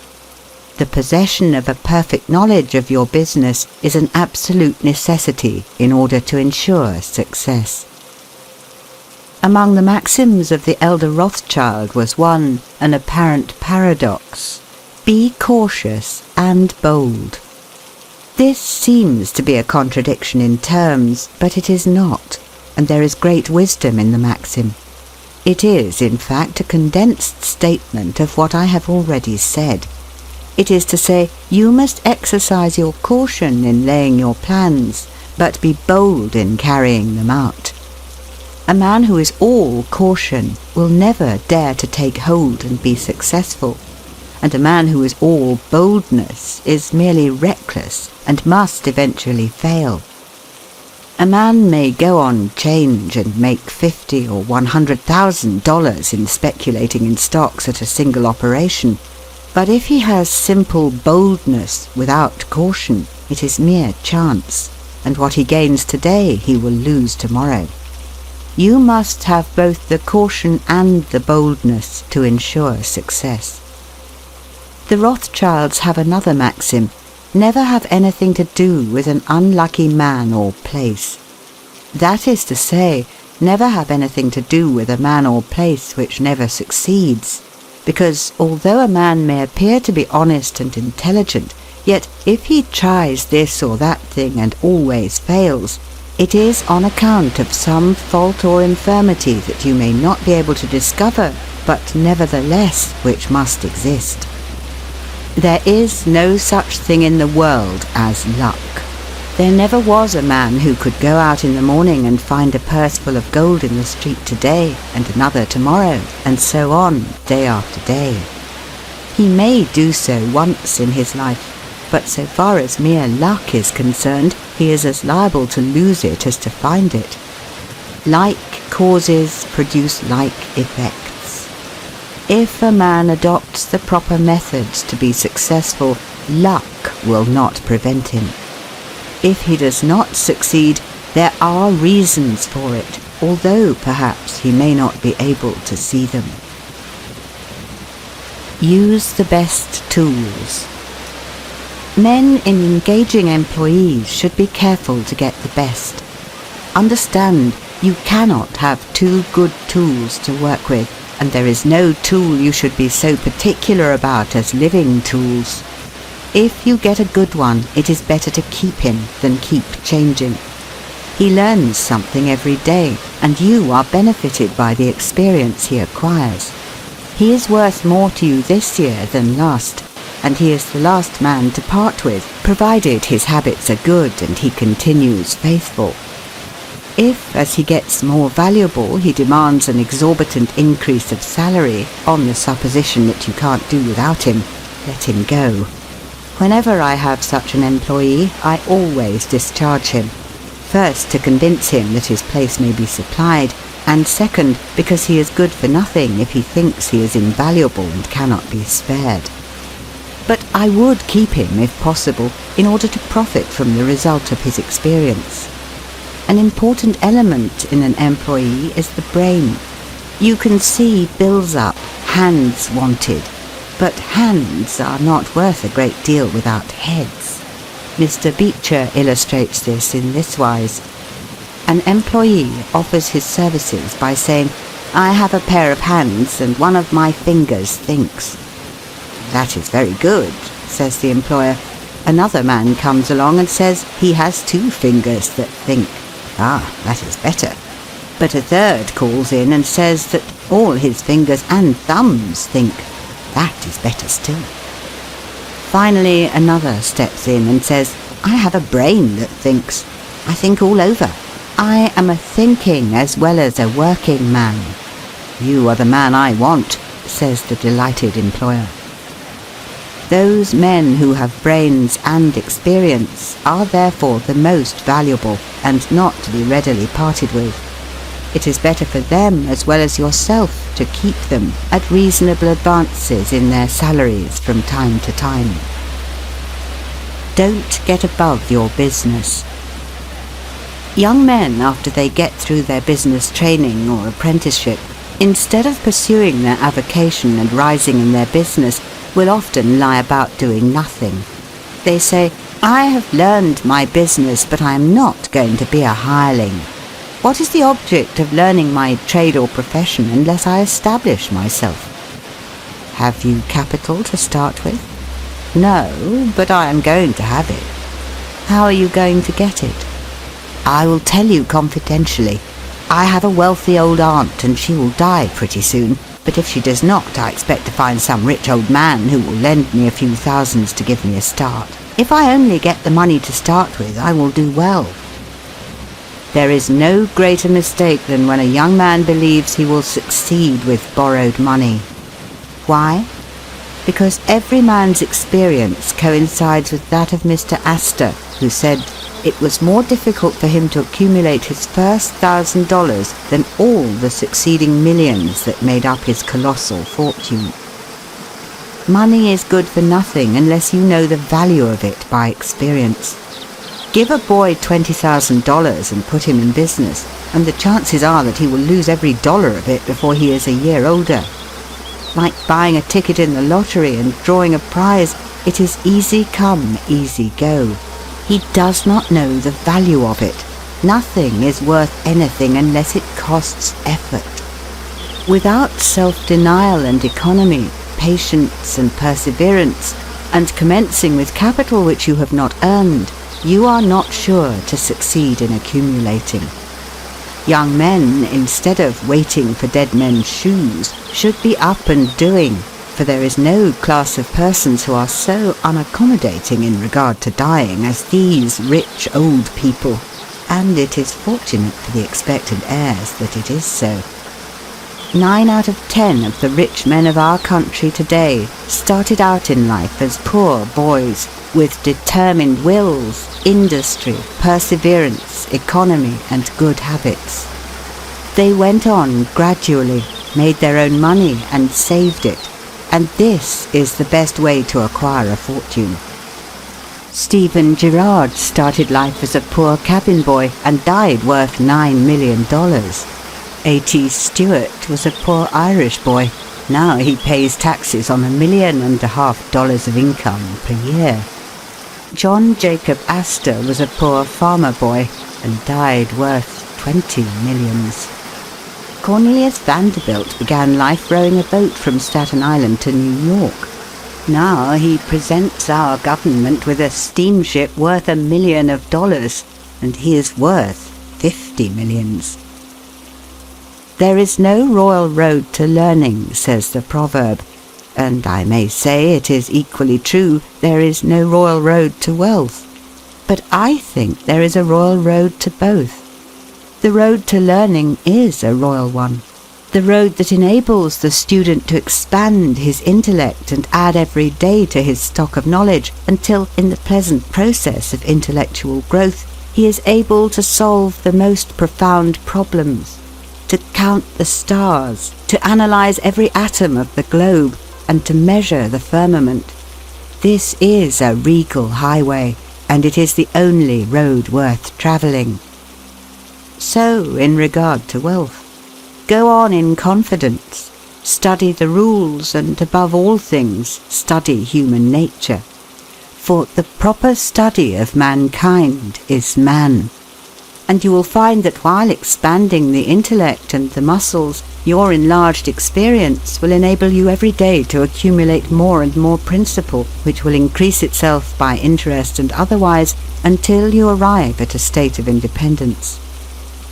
Speaker 1: The possession of a perfect knowledge of your business is an absolute necessity in order to ensure success. Among the maxims of the elder Rothschild was one, an apparent paradox: be cautious and bold. This seems to be a contradiction in terms, but it is not, and there is great wisdom in the maxim. It is, in fact, a condensed statement of what I have already said. It is to say, you must exercise your caution in laying your plans, but be bold in carrying them out. A man who is all caution will never dare to take hold and be successful, and a man who is all boldness is merely reckless and must eventually fail. A man may go on 'change and make $50,000 or $100,000 in speculating in stocks at a single operation, but if he has simple boldness without caution, it is mere chance, and what he gains today he will lose tomorrow. You must have both the caution and the boldness to ensure success. The Rothschilds have another maxim: never have anything to do with an unlucky man or place. That is to say, never have anything to do with a man or place which never succeeds, because although a man may appear to be honest and intelligent, yet if he tries this or that thing and always fails, it is on account of some fault or infirmity that you may not be able to discover, but nevertheless which must exist. There is no such thing in the world as luck. There never was a man who could go out in the morning and find a purse full of gold in the street today, and another tomorrow, and so on, day after day. He may do so once in his life, but so far as mere luck is concerned, he is as liable to lose it as to find it. Like causes produce like effects. If a man adopts the proper methods to be successful, luck will not prevent him. If he does not succeed, there are reasons for it, although perhaps he may not be able to see them. Use the best tools. Men in engaging employees should be careful to get the best. Understand, you cannot have two good tools to work with, and there is no tool you should be so particular about as living tools. If you get a good one, it is better to keep him than keep changing. He learns something every day, and you are benefited by the experience he acquires. He is worth more to you this year than last, and he is the last man to part with, provided his habits are good and he continues faithful. If, as he gets more valuable, he demands an exorbitant increase of salary, on the supposition that you can't do without him, let him go. Whenever I have such an employee, I always discharge him. First, to convince him that his place may be supplied, and second, because he is good for nothing if he thinks he is invaluable and cannot be spared. But I would keep him, if possible, in order to profit from the result of his experience. An important element in an employee is the brain. You can see bills up, hands wanted, but hands are not worth a great deal without heads. Mr. Beecher illustrates this in this wise. An employee offers his services by saying, "I have a pair of hands and one of my fingers thinks." "That is very good," says the employer. Another man comes along and says he has 2 fingers that think. "Ah, that is better." But a third calls in and says that all his fingers and thumbs think. That is better still. Finally, another steps in and says, "I have a brain that thinks. I think all over. I am a thinking as well as a working man." "You are the man I want," says the delighted employer. Those men who have brains and experience are therefore the most valuable and not to be readily parted with. It is better for them as well as yourself to keep them at reasonable advances in their salaries from time to time. Don't get above your business. Young men, after they get through their business training or apprenticeship, instead of pursuing their avocation and rising in their business, will often lie about doing nothing. They say, "I have learned my business, but I am not going to be a hireling. What is the object of learning my trade or profession unless I establish myself?" Have you capital to start with? No, but I am going to have it. How are you going to get it? I will tell you confidentially. I have a wealthy old aunt and she will die pretty soon. But if she does not, I expect to find some rich old man who will lend me a few thousands to give me a start. If I only get the money to start with, I will do well. There is no greater mistake than when a young man believes he will succeed with borrowed money. Why? Because every man's experience coincides with that of Mr. Astor, who said it was more difficult for him to accumulate his first $1,000 than all the succeeding millions that made up his colossal fortune. Money is good for nothing unless you know the value of it by experience. Give a boy $20,000 and put him in business, and the chances are that he will lose every dollar of it before he is a year older. Like buying a ticket in the lottery and drawing a prize, it is easy come, easy go. He does not know the value of it. Nothing is worth anything unless it costs effort. Without self-denial and economy, patience and perseverance, and commencing with capital which you have not earned, you are not sure to succeed in accumulating. Young men, instead of waiting for dead men's shoes, should be up and doing, for there is no class of persons who are so unaccommodating in regard to dying as these rich old people, and it is fortunate for the expectant heirs that it is so. 9 out of 10 of the rich men of our country today started out in life as poor boys, with determined wills, industry, perseverance, economy, and good habits. They went on gradually, made their own money, and saved it. And this is the best way to acquire a fortune. Stephen Girard started life as a poor cabin boy and died worth $9 million. A.T. Stewart was a poor Irish boy. Now he pays taxes on $1.5 million of income per year. John Jacob Astor was a poor farmer boy and died worth 20 millions. Cornelius Vanderbilt began life rowing a boat from Staten Island to New York. Now he presents our government with a steamship worth $1 million, and he is worth 50 millions. There is no royal road to learning, says the proverb, and I may say it is equally true, there is no royal road to wealth. But I think there is a royal road to both. The road to learning is a royal one. The road that enables the student to expand his intellect and add every day to his stock of knowledge until, in the pleasant process of intellectual growth, he is able to solve the most profound problems, to count the stars, to analyze every atom of the globe, and to measure the firmament. This is a regal highway, and it is the only road worth travelling. So, in regard to wealth, go on in confidence, study the rules, and above all things, study human nature. For the proper study of mankind is man. And you will find that while expanding the intellect and the muscles, your enlarged experience will enable you every day to accumulate more and more principle, which will increase itself by interest and otherwise until you arrive at a state of independence.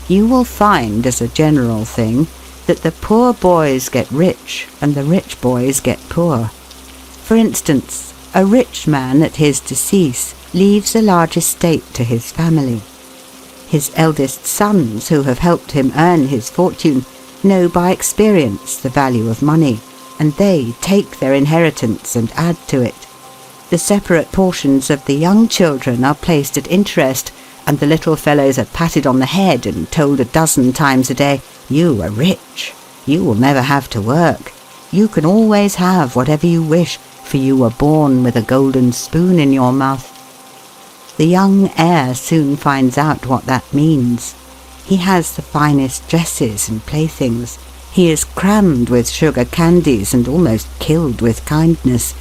Speaker 1: You will find, as a general thing, that the poor boys get rich and the rich boys get poor. For instance, a rich man at his decease leaves a large estate to his family. His eldest sons, who have helped him earn his fortune, know by experience the value of money, and they take their inheritance and add to it. The separate portions of the young children are placed at interest, and the little fellows are patted on the head and told a dozen times a day, "You are rich. You will never have to work. You can always have whatever you wish, for you were born with a golden spoon in your mouth." The young heir soon finds out what that means. He has the finest dresses and playthings. He is crammed with sugar candies and almost killed with kindness,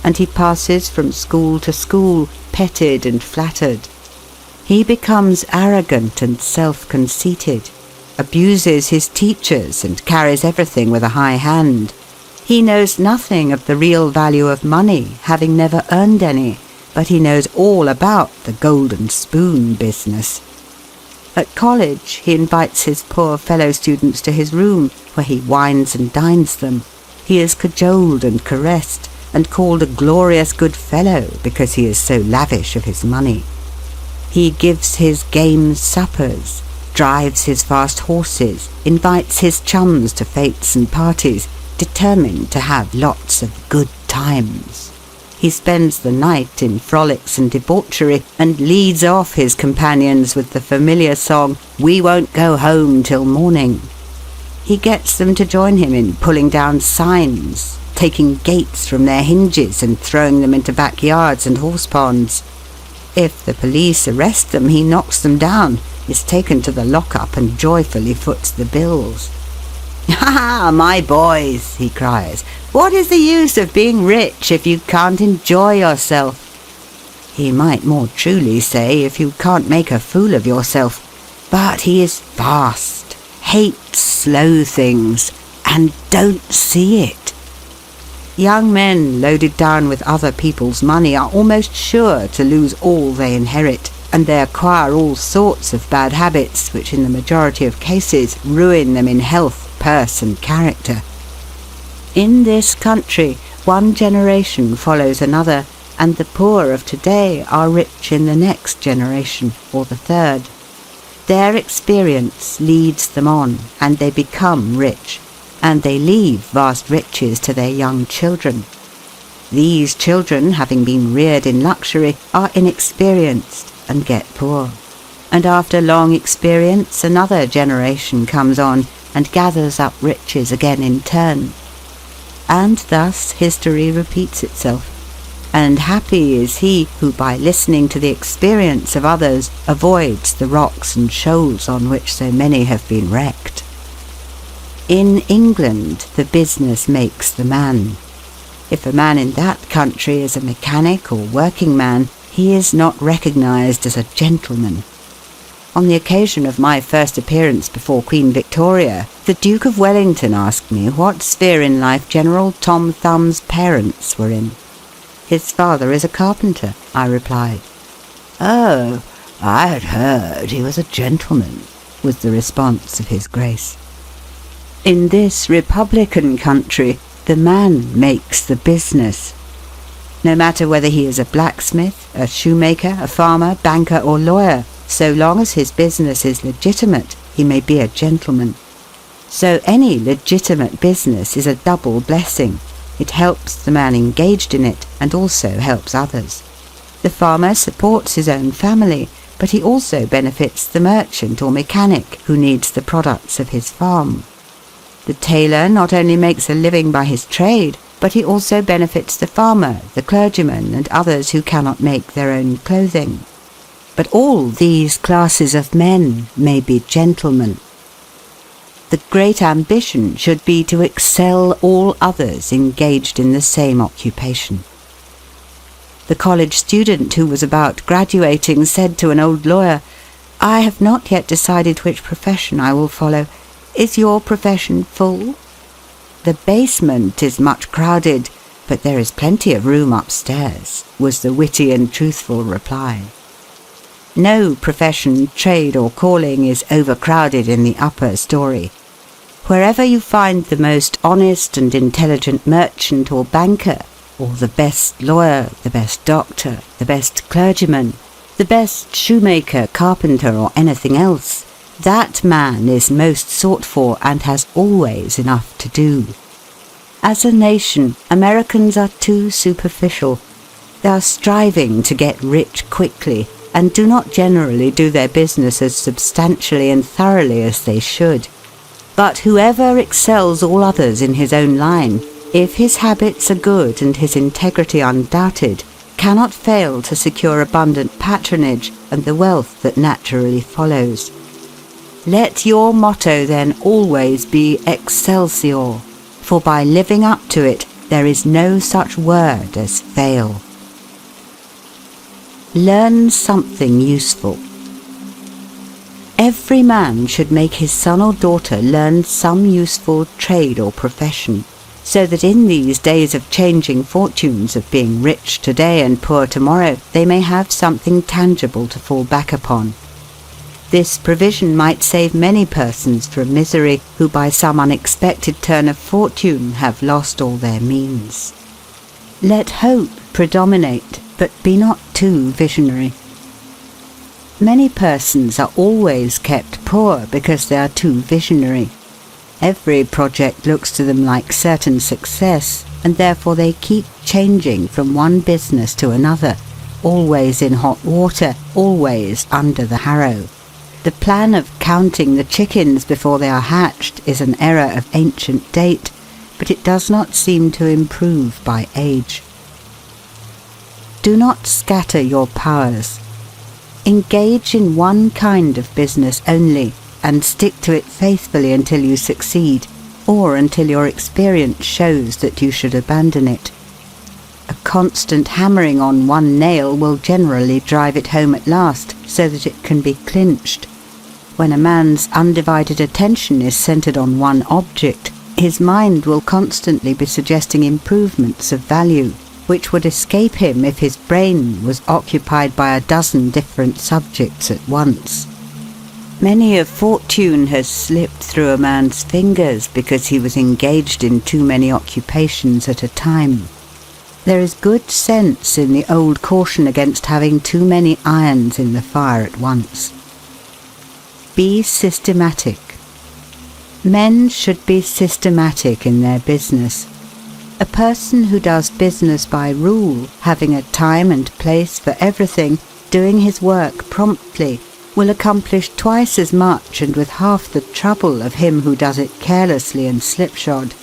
Speaker 1: and he passes from school to school, petted and flattered. He becomes arrogant and self-conceited, abuses his teachers and carries everything with a high hand. He knows nothing of the real value of money, having never earned any, but he knows all about the golden spoon business. At college, he invites his poor fellow students to his room, where he wines and dines them. He is cajoled and caressed, and called a glorious good fellow because he is so lavish of his money. He gives his game suppers, drives his fast horses, invites his chums to fêtes and parties, determined to have lots of good times. He spends the night in frolics and debauchery, and leads off his companions with the familiar song, "We won't go home till morning." He gets them to join him in pulling down signs, taking gates from their hinges and throwing them into backyards and horse ponds. If the police arrest them, he knocks them down, is taken to the lock-up and joyfully foots the bills. "Ha, my boys," he cries, "what is the use of being rich if you can't enjoy yourself?" He might more truly say, if you can't make a fool of yourself. But he is fast, hates slow things, and don't see it. Young men loaded down with other people's money are almost sure to lose all they inherit, and they acquire all sorts of bad habits which in the majority of cases ruin them in health, purse and character. In this country, one generation follows another, and the poor of today are rich in the next generation, or the third. Their experience leads them on, and they become rich, and they leave vast riches to their young children. These children, having been reared in luxury, are inexperienced and get poor. And after long experience, another generation comes on and gathers up riches again in turn. And thus history repeats itself, and happy is he who by listening to the experience of others avoids the rocks and shoals on which so many have been wrecked. In England, the business makes the man. If a man in that country is a mechanic or working man, he is not recognized as a gentleman. On the occasion of my first appearance before Queen Victoria, the Duke of Wellington asked me what sphere in life General Tom Thumb's parents were in. "His father is a carpenter," I replied. "Oh, I had heard he was a gentleman," was the response of His Grace. In this republican country, the man makes the business. No matter whether he is a blacksmith, a shoemaker, a farmer, banker or lawyer, so long as his business is legitimate, he may be a gentleman. So any legitimate business is a double blessing. It helps the man engaged in it and also helps others. The farmer supports his own family, but he also benefits the merchant or mechanic who needs the products of his farm. The tailor not only makes a living by his trade, but he also benefits the farmer, the clergyman, and others who cannot make their own clothing. But all these classes of men may be gentlemen. The great ambition should be to excel all others engaged in the same occupation. The college student who was about graduating said to an old lawyer, "I have not yet decided which profession I will follow. Is your profession full?" "The basement is much crowded, but there is plenty of room upstairs," was the witty and truthful reply. No profession, trade, or calling is overcrowded in the upper story. Wherever you find the most honest and intelligent merchant or banker, or the best lawyer, the best doctor, the best clergyman, the best shoemaker, carpenter, or anything else, that man is most sought for and has always enough to do. As a nation, Americans are too superficial. They are striving to get rich quickly and do not generally do their business as substantially and thoroughly as they should. But whoever excels all others in his own line, if his habits are good and his integrity undoubted, cannot fail to secure abundant patronage and the wealth that naturally follows. Let your motto then always be Excelsior, for by living up to it there is no such word as fail. Learn something useful. Every man should make his son or daughter learn some useful trade or profession, so that in these days of changing fortunes, of being rich today and poor tomorrow, they may have something tangible to fall back upon. This provision might save many persons from misery who by some unexpected turn of fortune have lost all their means. Let hope predominate, but be not too visionary. Many persons are always kept poor because they are too visionary. Every project looks to them like certain success, and therefore they keep changing from one business to another, always in hot water, always under the harrow. The plan of counting the chickens before they are hatched is an error of ancient date, but it does not seem to improve by age. Do not scatter your powers. Engage in one kind of business only, and stick to it faithfully until you succeed, or until your experience shows that you should abandon it. A constant hammering on one nail will generally drive it home at last, so that it can be clinched. When a man's undivided attention is centered on one object, his mind will constantly be suggesting improvements of value, which would escape him if his brain was occupied by a dozen different subjects at once. Many a fortune has slipped through a man's fingers because he was engaged in too many occupations at a time. There is good sense in the old caution against having too many irons in the fire at once. Be systematic. Men should be systematic in their business. A person who does business by rule, having a time and place for everything, doing his work promptly, will accomplish twice as much and with half the trouble of him who does it carelessly and slipshod.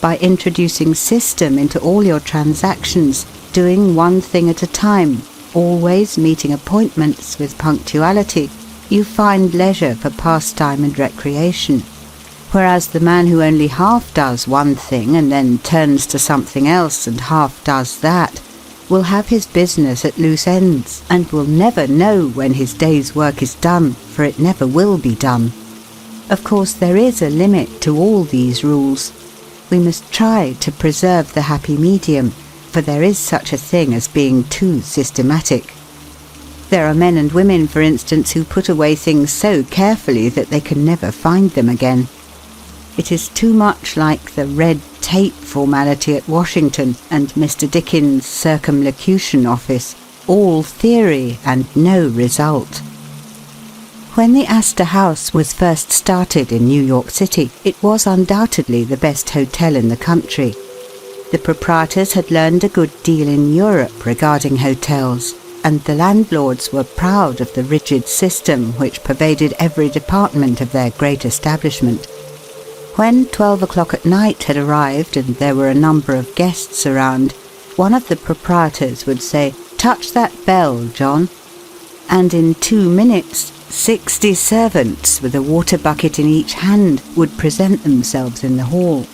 Speaker 1: By introducing system into all your transactions, doing one thing at a time, always meeting appointments with punctuality, you find leisure for pastime and recreation. Whereas the man who only half does one thing and then turns to something else and half does that will have his business at loose ends and will never know when his day's work is done, for it never will be done. Of course, there is a limit to all these rules. We must try to preserve the happy medium, for there is such a thing as being too systematic. There are men and women, for instance, who put away things so carefully that they can never find them again. It is too much like the red tape formality at Washington and Mr. Dickens' circumlocution office, all theory and no result. When the Astor House was first started in New York City, it was undoubtedly the best hotel in the country. The proprietors had learned a good deal in Europe regarding hotels, and the landlords were proud of the rigid system which pervaded every department of their great establishment. When 12 o'clock at night had arrived and there were a number of guests around, one of the proprietors would say, "Touch that bell, John." And in 2 minutes, 60 servants with a water bucket in each hand would present themselves in the hall.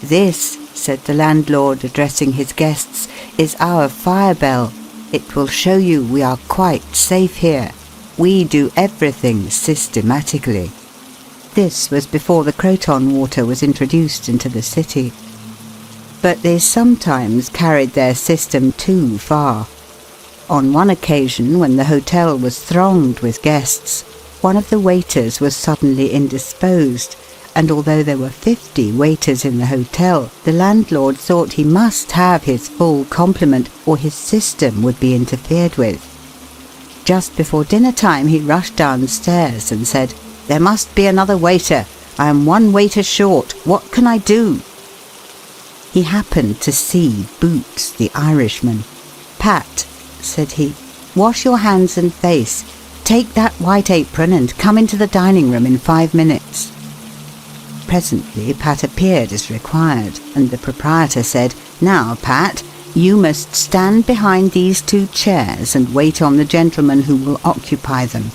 Speaker 1: "This," said the landlord, addressing his guests, "is our fire bell. It will show you we are quite safe here. We do everything systematically." This was before the Croton water was introduced into the city. But they sometimes carried their system too far. On one occasion, when the hotel was thronged with guests, one of the waiters was suddenly indisposed, and although there were 50 waiters in the hotel, the landlord thought he must have his full complement or his system would be interfered with. Just before dinner time, he rushed downstairs and said, "There must be another waiter. I am one waiter short. What can I do?" He happened to see Boots, the Irishman. "Pat," said he, "wash your hands and face. Take that white apron and come into the dining room in 5 minutes." Presently Pat appeared as required, and the proprietor said, "Now, Pat, you must stand behind these 2 chairs and wait on the gentleman who will occupy them.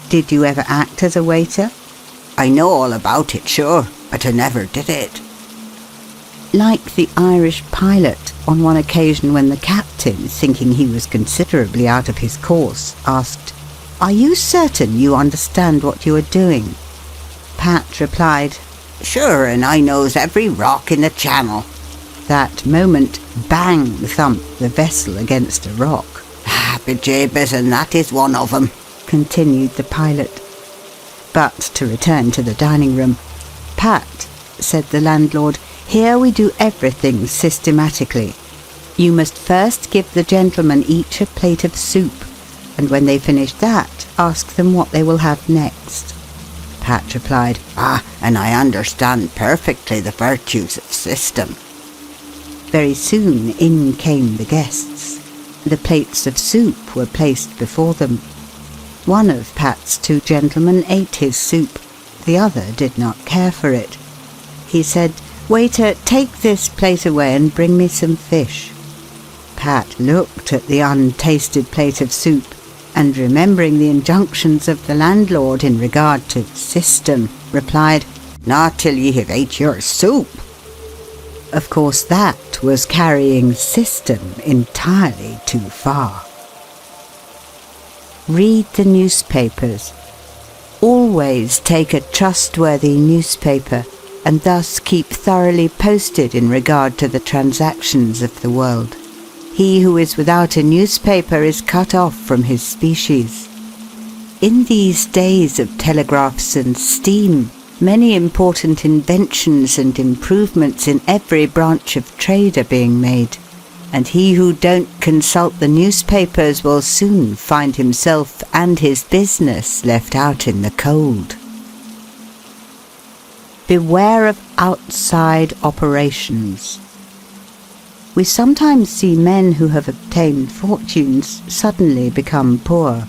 Speaker 1: Did you ever act as a waiter?" "I know all about it, sure, but I never did it." Like the Irish pilot, on one occasion when the captain, thinking he was considerably out of his course, asked, "Are you certain you understand what you are doing?" Pat replied, "Sure, and I knows every rock in the channel." That moment, bang thumped the vessel against a rock. "Ah, bejabers, and that is one of 'em," continued the pilot. But to return to the dining room. "Pat," said the landlord, "here we do everything systematically. You must first give the gentlemen each a plate of soup, and when they finish that, ask them what they will have next." Pat replied, "Ah, and I understand perfectly the virtues of system." Very soon in came the guests. The plates of soup were placed before them. One of Pat's 2 gentlemen ate his soup. The other did not care for it. He said, "Waiter, take this plate away and bring me some fish." Pat looked at the untasted plate of soup, and remembering the injunctions of the landlord in regard to system, replied, "Not till ye have ate your soup." Of course, that was carrying system entirely too far. Read the newspapers. Always take a trustworthy newspaper, and thus keep thoroughly posted in regard to the transactions of the world. He who is without a newspaper is cut off from his species. In these days of telegraphs and steam, many important inventions and improvements in every branch of trade are being made, and he who don't consult the newspapers will soon find himself and his business left out in the cold. Beware of outside operations. We sometimes see men who have obtained fortunes suddenly become poor.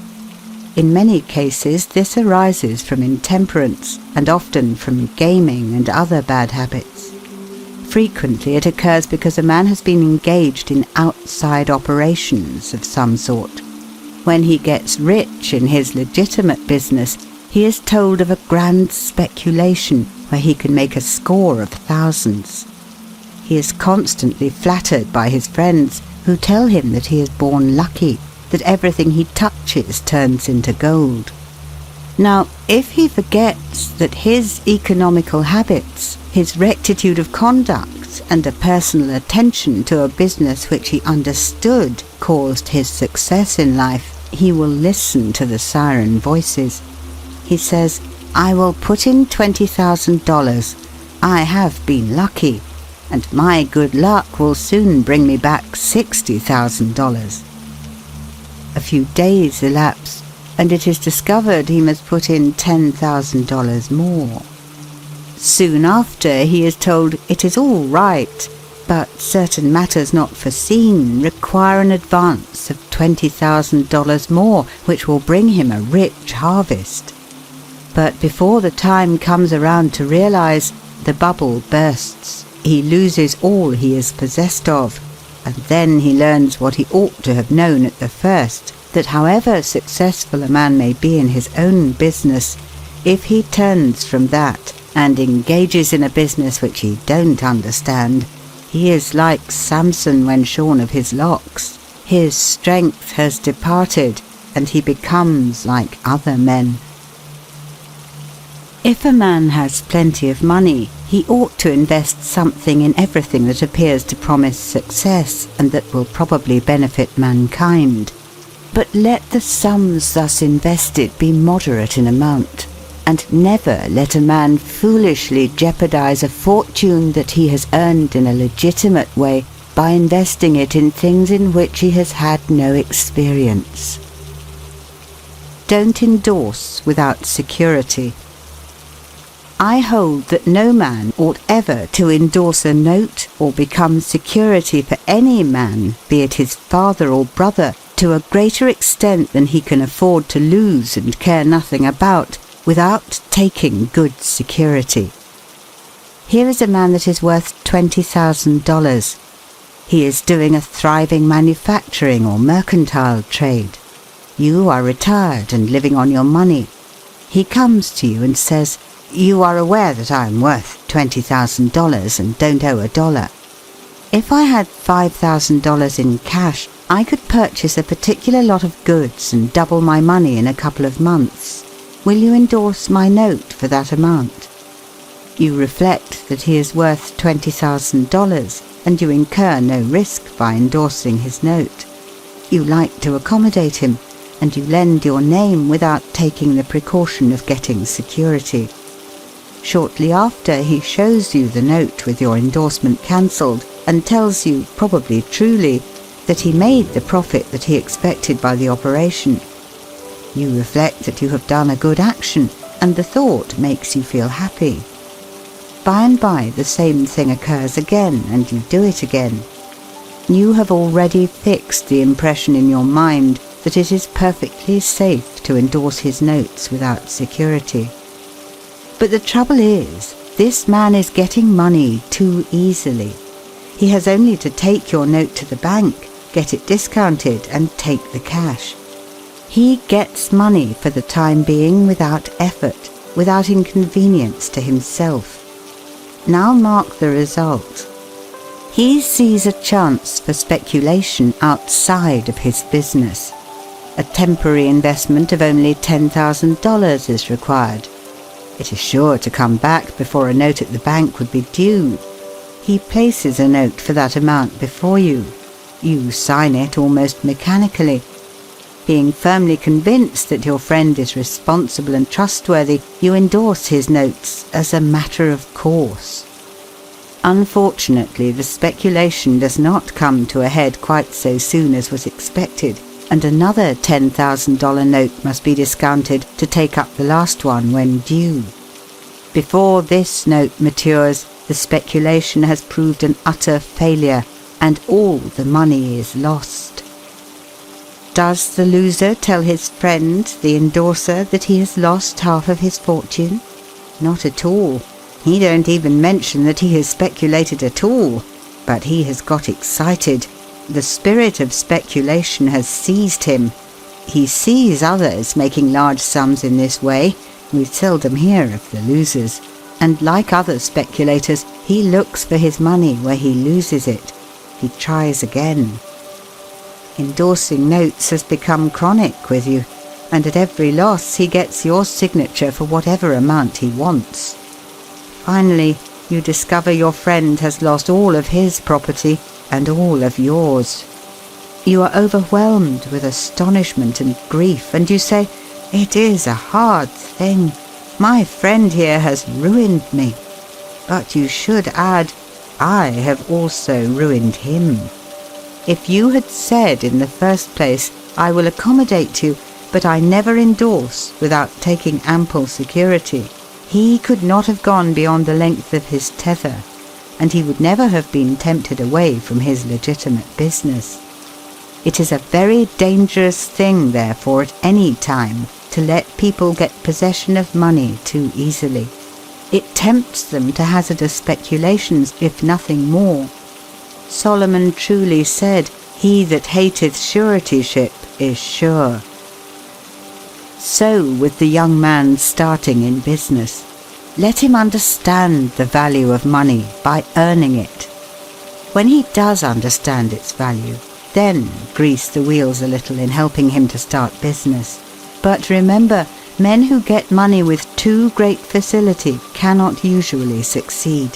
Speaker 1: In many cases this arises from intemperance, and often from gaming and other bad habits. Frequently it occurs because a man has been engaged in outside operations of some sort. When he gets rich in his legitimate business, he is told of a grand speculation where he can make a score of thousands. He is constantly flattered by his friends, who tell him that he is born lucky, that everything he touches turns into gold. Now, if he forgets that his economical habits, his rectitude of conduct, and a personal attention to a business which he understood caused his success in life, he will listen to the siren voices. He says, "I will put in $20,000. I have been lucky, and my good luck will soon bring me back $60,000. A few days elapse, and it is discovered he must put in $10,000 more. Soon after he is told it is all right, but certain matters not foreseen require an advance of $20,000 more, which will bring him a rich harvest. But before the time comes around to realize, The bubble bursts. He loses all he is possessed of, and then he learns what he ought to have known at the first, that however successful a man may be in his own business, if he turns from that and engages in a business which he don't understand, he is like Samson when shorn of his locks. His strength has departed, and he becomes like other men. If a man has plenty of money, he ought to invest something in everything that appears to promise success and that will probably benefit mankind. But let the sums thus invested be moderate in amount, and never let a man foolishly jeopardize a fortune that he has earned in a legitimate way by investing it in things in which he has had no experience. Don't endorse without security. I hold that no man ought ever to endorse a note or become security for any man, be it his father or brother, to a greater extent than he can afford to lose and care nothing about, without taking good security. Here is a man that is worth $20,000. He is doing a thriving manufacturing or mercantile trade. You are retired and living on your money. He comes to you and says, "You are aware that I am worth $20,000 and don't owe a dollar. If I had $5,000 in cash, I could purchase a particular lot of goods and double my money in a couple of months. Will you endorse my note for that amount?" You reflect that he is worth $20,000, and you incur no risk by endorsing his note. You like to accommodate him, and you lend your name without taking the precaution of getting security. Shortly after, he shows you the note with your endorsement cancelled, and tells you, probably truly, that he made the profit that he expected by the operation. You reflect that you have done a good action, and the thought makes you feel happy. By and by the same thing occurs again, and you do it again. You have already fixed the impression in your mind that it is perfectly safe to endorse his notes without security. But the trouble is, this man is getting money too easily. He has only to take your note to the bank, get it discounted, and take the cash. He gets money for the time being without effort, without inconvenience to himself. Now mark the result. He sees a chance for speculation outside of his business. A temporary investment of only $10,000 is required. It is sure to come back before a note at the bank would be due. He places a note for that amount before you. You sign it almost mechanically. Being firmly convinced that your friend is responsible and trustworthy, you endorse his notes as a matter of course. Unfortunately, the speculation does not come to a head quite so soon as was expected, and another $10,000 note must be discounted to take up the last one when due. Before this note matures, the speculation has proved an utter failure, and all the money is lost. Does the loser tell his friend, the endorser, that he has lost half of his fortune? Not at all. He don't even mention that he has speculated at all, but he has got excited. The spirit of speculation has seized him. He sees others making large sums in this way. We seldom hear of the losers. And like other speculators, he looks for his money where he loses it. He tries again. Endorsing notes has become chronic with you, and at every loss he gets your signature for whatever amount he wants. Finally, you discover your friend has lost all of his property and all of yours. You are overwhelmed with astonishment and grief, and you say, "It is a hard thing. My friend here has ruined me." But you should add, "I have also ruined him." If you had said in the first place, "I will accommodate you, but I never endorse without taking ample security," he could not have gone beyond the length of his tether, and he would never have been tempted away from his legitimate business. It is a very dangerous thing, therefore, at any time, to let people get possession of money too easily. It tempts them to hazardous speculations, if nothing more. Solomon truly said, "He that hateth suretyship is sure." So with the young man starting in business. Let him understand the value of money by earning it. When he does understand its value, then grease the wheels a little in helping him to start business. But remember, men who get money with too great facility cannot usually succeed.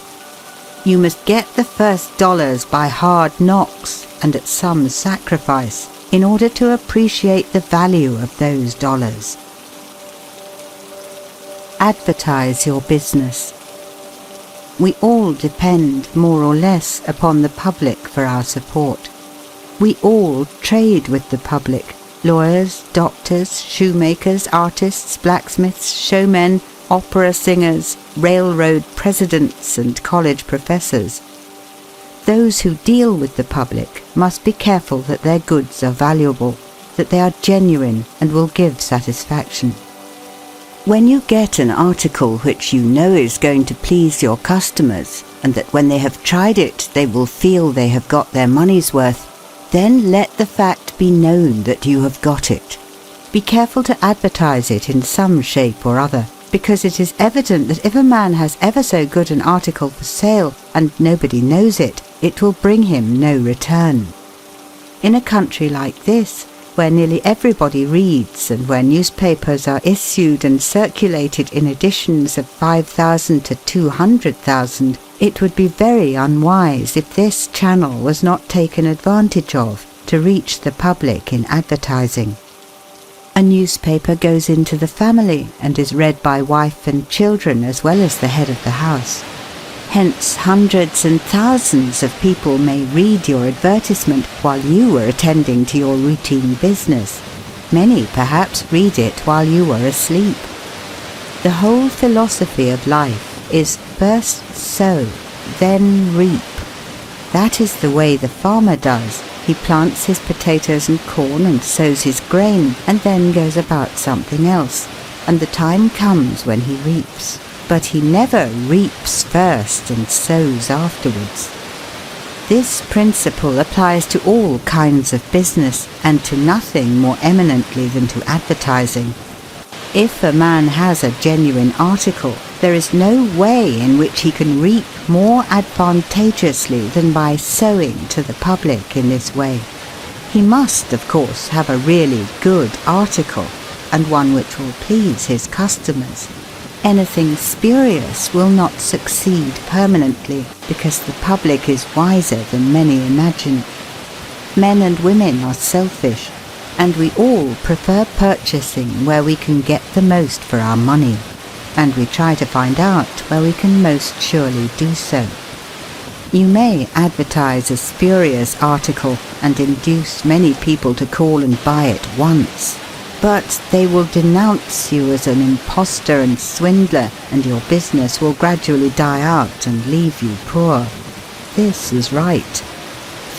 Speaker 1: You must get the first dollars by hard knocks and at some sacrifice in order to appreciate the value of those dollars. Advertise your business. We all depend more or less upon the public for our support. We all trade with the public. Lawyers, doctors, shoemakers, artists, blacksmiths, showmen, opera singers, railroad presidents, and college professors. Those who deal with the public must be careful that their goods are valuable, that they are genuine and will give satisfaction. When you get an article which you know is going to please your customers, and that when they have tried it they will feel they have got their money's worth, then let the fact be known that you have got it. Be careful to advertise it in some shape or other, because it is evident that if a man has ever so good an article for sale and nobody knows it, it will bring him no return. In a country like this, where nearly everybody reads and where newspapers are issued and circulated in editions of 5,000 to 200,000, it would be very unwise if this channel was not taken advantage of to reach the public in advertising. A newspaper goes into the family and is read by wife and children as well as the head of the house. Hence, hundreds and thousands of people may read your advertisement while you are attending to your routine business. Many, perhaps, read it while you are asleep. The whole philosophy of life is first sow, then reap. That is the way the farmer does. He plants his potatoes and corn and sows his grain, and then goes about something else, and the time comes when he reaps. But he never reaps first and sows afterwards. This principle applies to all kinds of business, and to nothing more eminently than to advertising. If a man has a genuine article, there is no way in which he can reap more advantageously than by sowing to the public in this way. He must, of course, have a really good article, and one which will please his customers. Anything spurious will not succeed permanently, because the public is wiser than many imagine. Men and women are selfish, and we all prefer purchasing where we can get the most for our money, and we try to find out where we can most surely do so. You may advertise a spurious article and induce many people to call and buy it once, but they will denounce you as an impostor and swindler, and your business will gradually die out and leave you poor. This is right.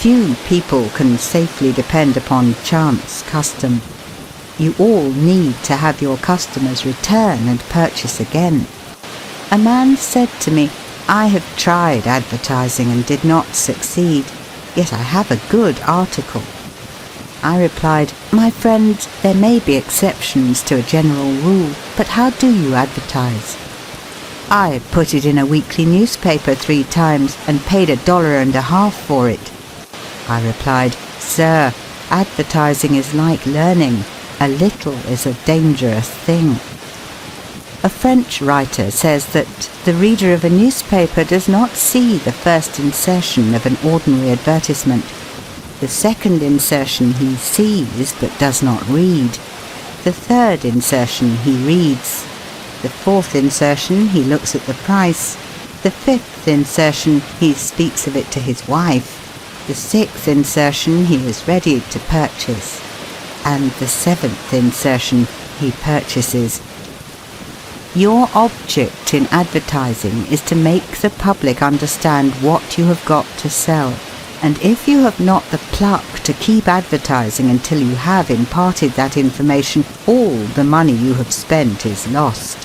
Speaker 1: Few people can safely depend upon chance custom. You all need to have your customers return and purchase again. A man said to me, "I have tried advertising and did not succeed, yet I have a good article." I replied, "My friend, there may be exceptions to a general rule, but how do you advertise?" "I put it in a weekly newspaper 3 times and paid $1.50 for it." I replied, "Sir, advertising is like learning. A little is a dangerous thing." A French writer says that the reader of a newspaper does not see the first insertion of an ordinary advertisement. The second insertion he sees but does not read. The third insertion he reads. The fourth insertion he looks at the price. The fifth insertion he speaks of it to his wife. The sixth insertion he is ready to purchase. And the seventh insertion he purchases. Your object in advertising is to make the public understand what you have got to sell. And if you have not the pluck to keep advertising until you have imparted that information, all the money you have spent is lost.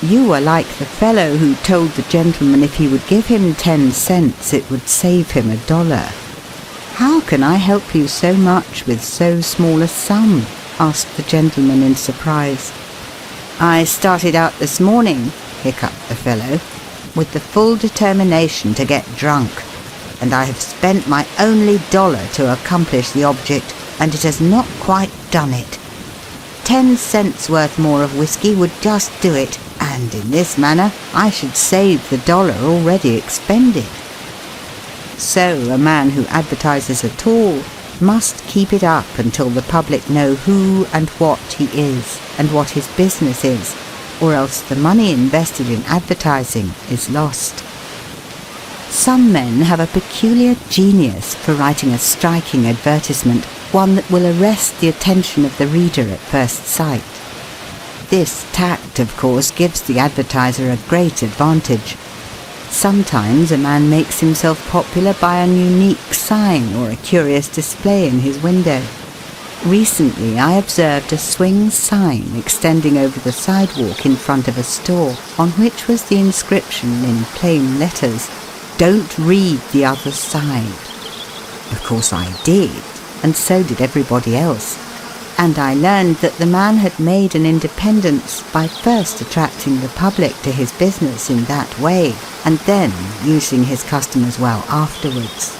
Speaker 1: You are like the fellow who told the gentleman if he would give him 10 cents, it would save him $1. How can I help you so much with so small a sum? Asked the gentleman in surprise. I started out this morning, hiccuped the fellow, with the full determination to get drunk, and I have spent my only $1 to accomplish the object, and it has not quite done it. 10 cents worth more of whiskey would just do it, and in this manner I should save the $1 already expended. So a man who advertises at all must keep it up until the public know who and what he is and what his business is, or else the money invested in advertising is lost. Some men have a peculiar genius for writing a striking advertisement, one that will arrest the attention of the reader at first sight. This tact, of course, gives the advertiser a great advantage. Sometimes a man makes himself popular by an unique sign or a curious display in his window. Recently I observed a swing sign extending over the sidewalk in front of a store, on which was the inscription in plain letters, "Don't read the other side." Of course I did, and so did everybody else. And I learned that the man had made an independence by first attracting the public to his business in that way, and then using his customers well afterwards.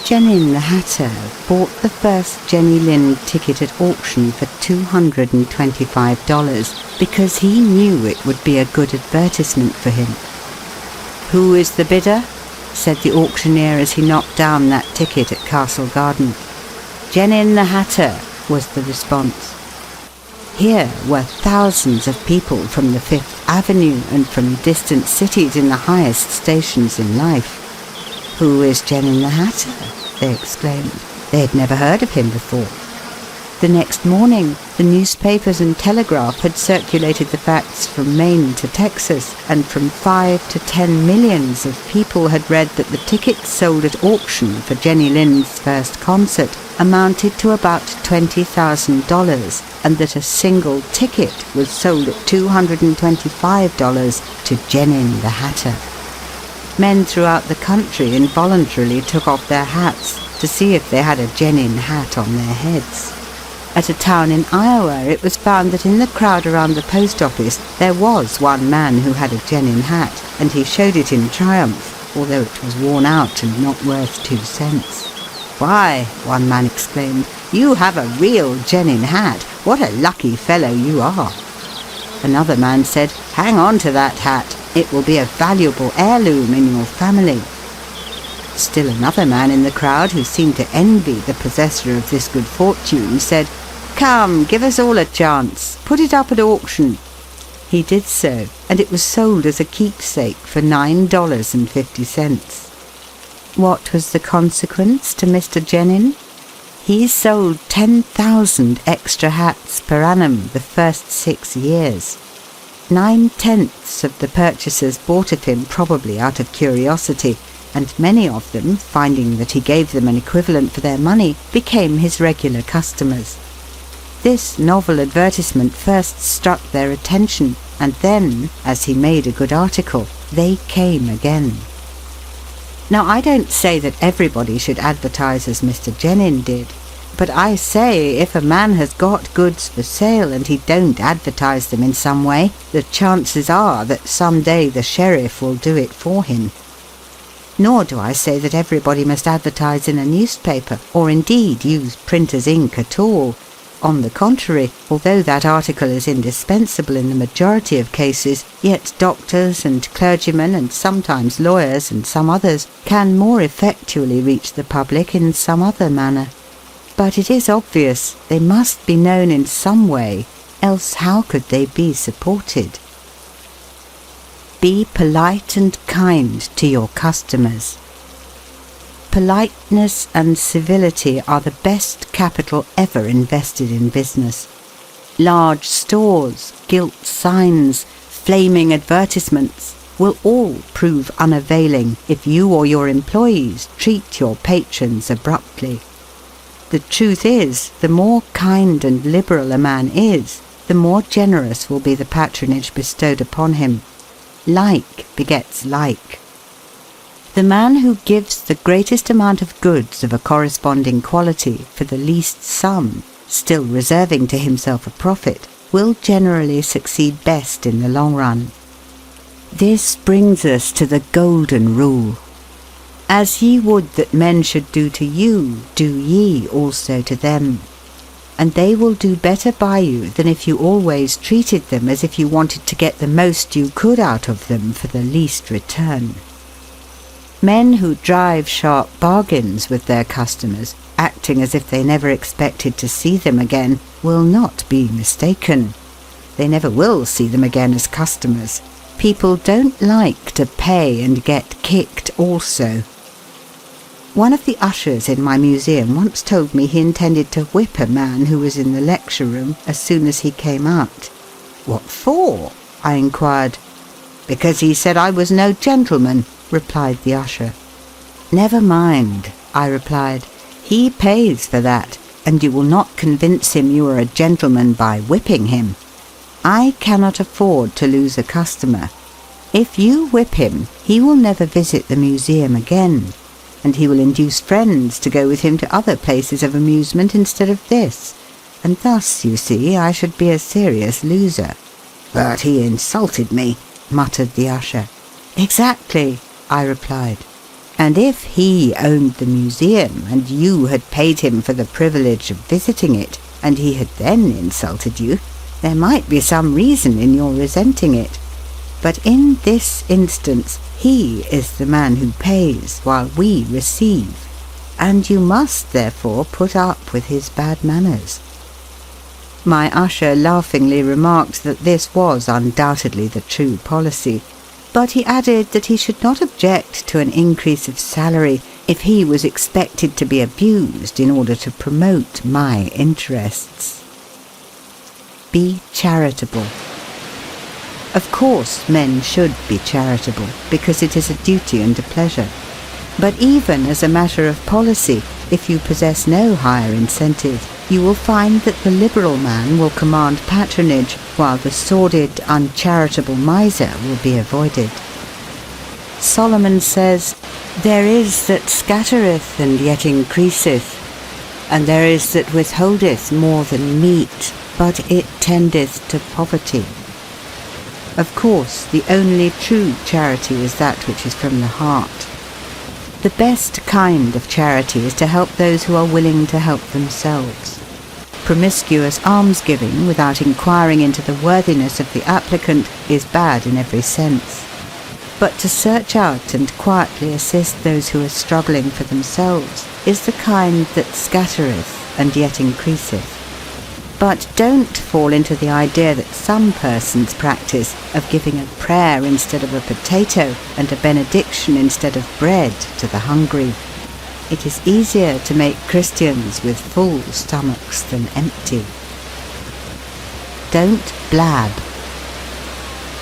Speaker 1: Genin the Hatter bought the first Jenny Lind ticket at auction for $225 because he knew it would be a good advertisement for him. "Who is the bidder?" said the auctioneer as he knocked down that ticket at Castle Garden. "Genin the Hatter," was the response. Here were thousands of people from the Fifth Avenue and from distant cities in the highest stations in life. "Who is Genin the Hatter?" they exclaimed. They had never heard of him before. The next morning, the newspapers and telegraph had circulated the facts from Maine to Texas, and from 5 to 10 millions of people had read that the tickets sold at auction for Jenny Lind's first concert amounted to about $20,000, and that a single ticket was sold at $225 to Genin the Hatter. Men throughout the country involuntarily took off their hats to see if they had a Genin hat on their heads. At a town in Iowa, it was found that in the crowd around the post office there was one man who had a Genin hat, and he showed it in triumph, although it was worn out and not worth 2 cents. "Why," one man exclaimed, "you have a real Genin hat. What a lucky fellow you are." Another man said, "Hang on to that hat. It will be a valuable heirloom in your family." Still another man in the crowd, who seemed to envy the possessor of this good fortune, said, "Come, give us all a chance. Put it up at auction." He did so, and it was sold as a keepsake for $9.50. What was the consequence to Mr. Genin? He sold 10,000 extra hats per annum the first 6 years. 9/10 of the purchasers bought of him probably out of curiosity, and many of them, finding that he gave them an equivalent for their money, became his regular customers. This novel advertisement first struck their attention, and then, as he made a good article, they came again. Now, I don't say that everybody should advertise as Mr. Genin did, but I say if a man has got goods for sale and he don't advertise them in some way, the chances are that some day the sheriff will do it for him. Nor do I say that everybody must advertise in a newspaper, or indeed use printer's ink at all. On the contrary, although that article is indispensable in the majority of cases, yet doctors and clergymen and sometimes lawyers and some others can more effectually reach the public in some other manner. But it is obvious they must be known in some way, else how could they be supported? Be polite and kind to your customers. Politeness and civility are the best capital ever invested in business. Large stores, gilt signs, flaming advertisements will all prove unavailing if you or your employees treat your patrons abruptly. The truth is, the more kind and liberal a man is, the more generous will be the patronage bestowed upon him. Like begets like. The man who gives the greatest amount of goods of a corresponding quality for the least sum, still reserving to himself a profit, will generally succeed best in the long run. This brings us to the golden rule. As ye would that men should do to you, do ye also to them. And they will do better by you than if you always treated them as if you wanted to get the most you could out of them for the least return. Men who drive sharp bargains with their customers, acting as if they never expected to see them again, will not be mistaken. They never will see them again as customers. People don't like to pay and get kicked also. One of the ushers in my museum once told me he intended to whip a man who was in the lecture room as soon as he came out. "What for?" I inquired. "Because he said I was no gentleman," replied the usher. "Never mind," I replied. "He pays for that, and you will not convince him you are a gentleman by whipping him. I cannot afford to lose a customer. If you whip him, he will never visit the museum again, and he will induce friends to go with him to other places of amusement instead of this, and thus, you see, I should be a serious loser." "But he insulted me," muttered the usher. "Exactly," I replied. "And if he owned the museum, and you had paid him for the privilege of visiting it, and he had then insulted you, there might be some reason in your resenting it. But in this instance, he is the man who pays, while we receive, and you must therefore put up with his bad manners." My usher laughingly remarked that this was undoubtedly the true policy, but he added that he should not object to an increase of salary if he was expected to be abused in order to promote my interests. Be charitable. Of course, men should be charitable, because it is a duty and a pleasure. But even as a matter of policy, if you possess no higher incentive, you will find that the liberal man will command patronage, while the sordid, uncharitable miser will be avoided. Solomon says, "There is that scattereth and yet increaseth, and there is that withholdeth more than meat, but it tendeth to poverty." Of course, the only true charity is that which is from the heart. The best kind of charity is to help those who are willing to help themselves. Promiscuous almsgiving, without inquiring into the worthiness of the applicant, is bad in every sense. But to search out and quietly assist those who are struggling for themselves is the kind that scattereth and yet increaseth. But don't fall into the idea that some persons practice of giving a prayer instead of a potato and a benediction instead of bread to the hungry. It is easier to make Christians with full stomachs than empty. Don't blab.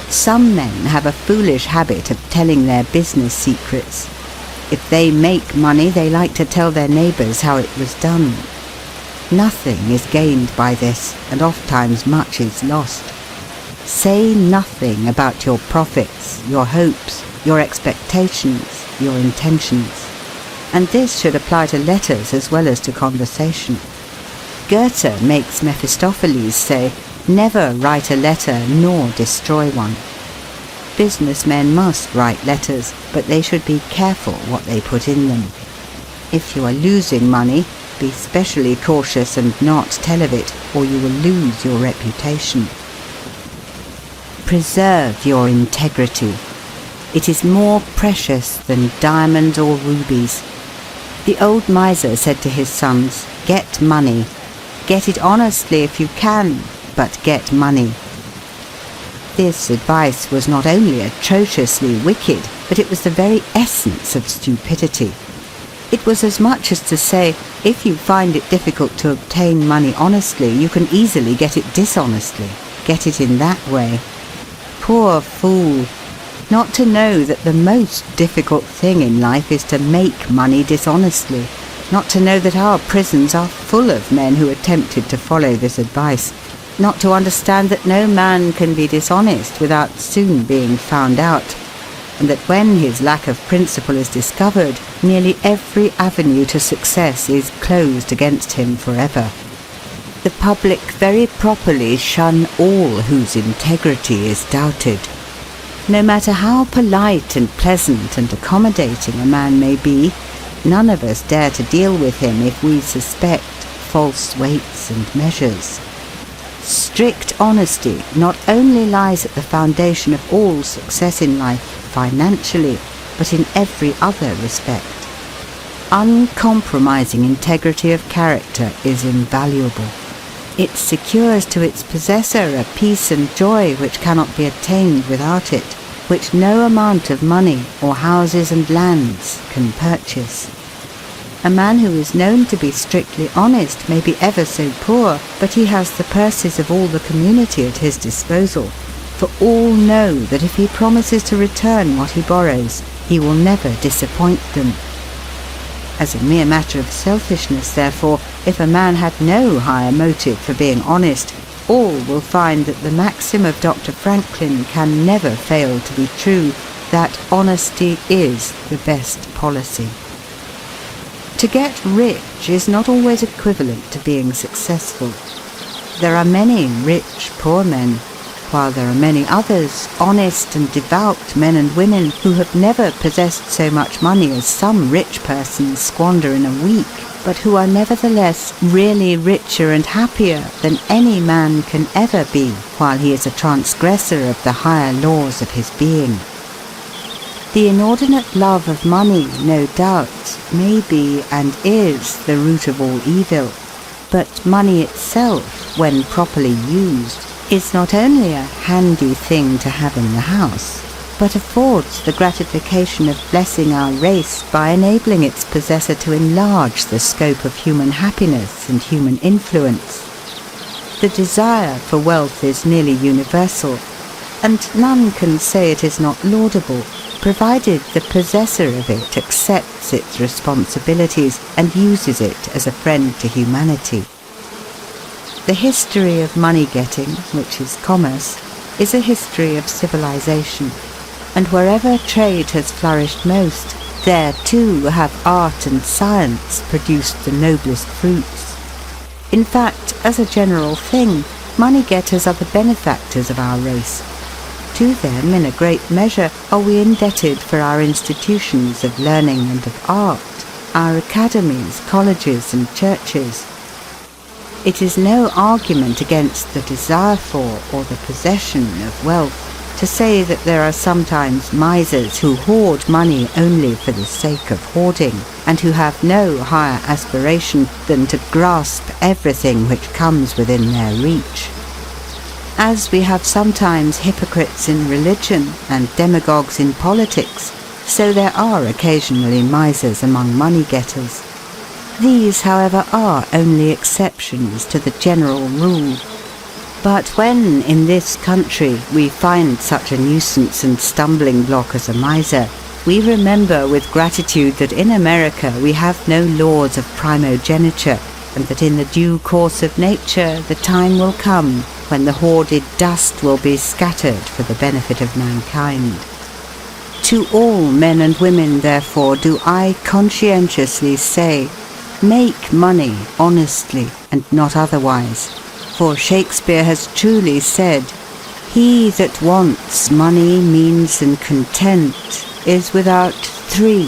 Speaker 1: Some men have a foolish habit of telling their business secrets. If they make money, they like to tell their neighbours how it was done. Nothing is gained by this, and ofttimes much is lost. Say nothing about your profits, your hopes, your expectations, your intentions. And this should apply to letters as well as to conversation. Goethe makes Mephistopheles say, "Never write a letter nor destroy one." Businessmen must write letters, but they should be careful what they put in them. If you are losing money, be specially cautious and not tell of it, or you will lose your reputation. Preserve your integrity. It is more precious than diamonds or rubies. The old miser said to his sons, "Get money. Get it honestly if you can, but get money." This advice was not only atrociously wicked, but it was the very essence of stupidity. It was as much as to say, if you find it difficult to obtain money honestly, you can easily get it dishonestly. Get it in that way. Poor fool! Not to know that the most difficult thing in life is to make money dishonestly. Not to know that our prisons are full of men who attempted to follow this advice. not to understand that no man can be dishonest without soon being found out, and that when his lack of principle is discovered, nearly every avenue to success is closed against him forever. The public very properly shun all whose integrity is doubted. No matter how polite and pleasant and accommodating a man may be, none of us dare to deal with him if we suspect false weights and measures. Strict honesty not only lies at the foundation of all success in life financially, but in every other respect. Uncompromising integrity of character is invaluable. It secures to its possessor a peace and joy which cannot be attained without it, which no amount of money or houses and lands can purchase. A man who is known to be strictly honest may be ever so poor, but he has the purses of all the community at his disposal, for all know that if he promises to return what he borrows, he will never disappoint them. As a mere matter of selfishness, therefore, if a man had no higher motive for being honest, all will find that the maxim of Dr. Franklin can never fail to be true, that honesty is the best policy. To get rich is not always equivalent to being successful. There are many rich poor men, while there are many others, honest and devout men and women, who have never possessed so much money as some rich persons squander in a week, but who are nevertheless really richer and happier than any man can ever be, while he is a transgressor of the higher laws of his being. The inordinate love of money, no doubt, may be and is the root of all evil, but money itself, when properly used, is not only a handy thing to have in the house, but affords the gratification of blessing our race by enabling its possessor to enlarge the scope of human happiness and human influence. The desire for wealth is nearly universal, and none can say it is not laudable, provided the possessor of it accepts its responsibilities and uses it as a friend to humanity. The history of money-getting, which is commerce, is a history of civilization, and wherever trade has flourished most, there too have art and science produced the noblest fruits. In fact, as a general thing, money-getters are the benefactors of our race. To them, in a great measure, are we indebted for our institutions of learning and of art, our academies, colleges and churches. It is no argument against the desire for or the possession of wealth to say that there are sometimes misers who hoard money only for the sake of hoarding, and who have no higher aspiration than to grasp everything which comes within their reach. As we have sometimes hypocrites in religion and demagogues in politics, so there are occasionally misers among money-getters. These, however, are only exceptions to the general rule. But when, in this country, we find such a nuisance and stumbling block as a miser, we remember with gratitude that in America we have no laws of primogeniture, and that in the due course of nature the time will come when the hoarded dust will be scattered for the benefit of mankind. To all men and women, therefore, do I conscientiously say, make money honestly and not otherwise, for Shakespeare has truly said, "He that wants money, means, and content is without 3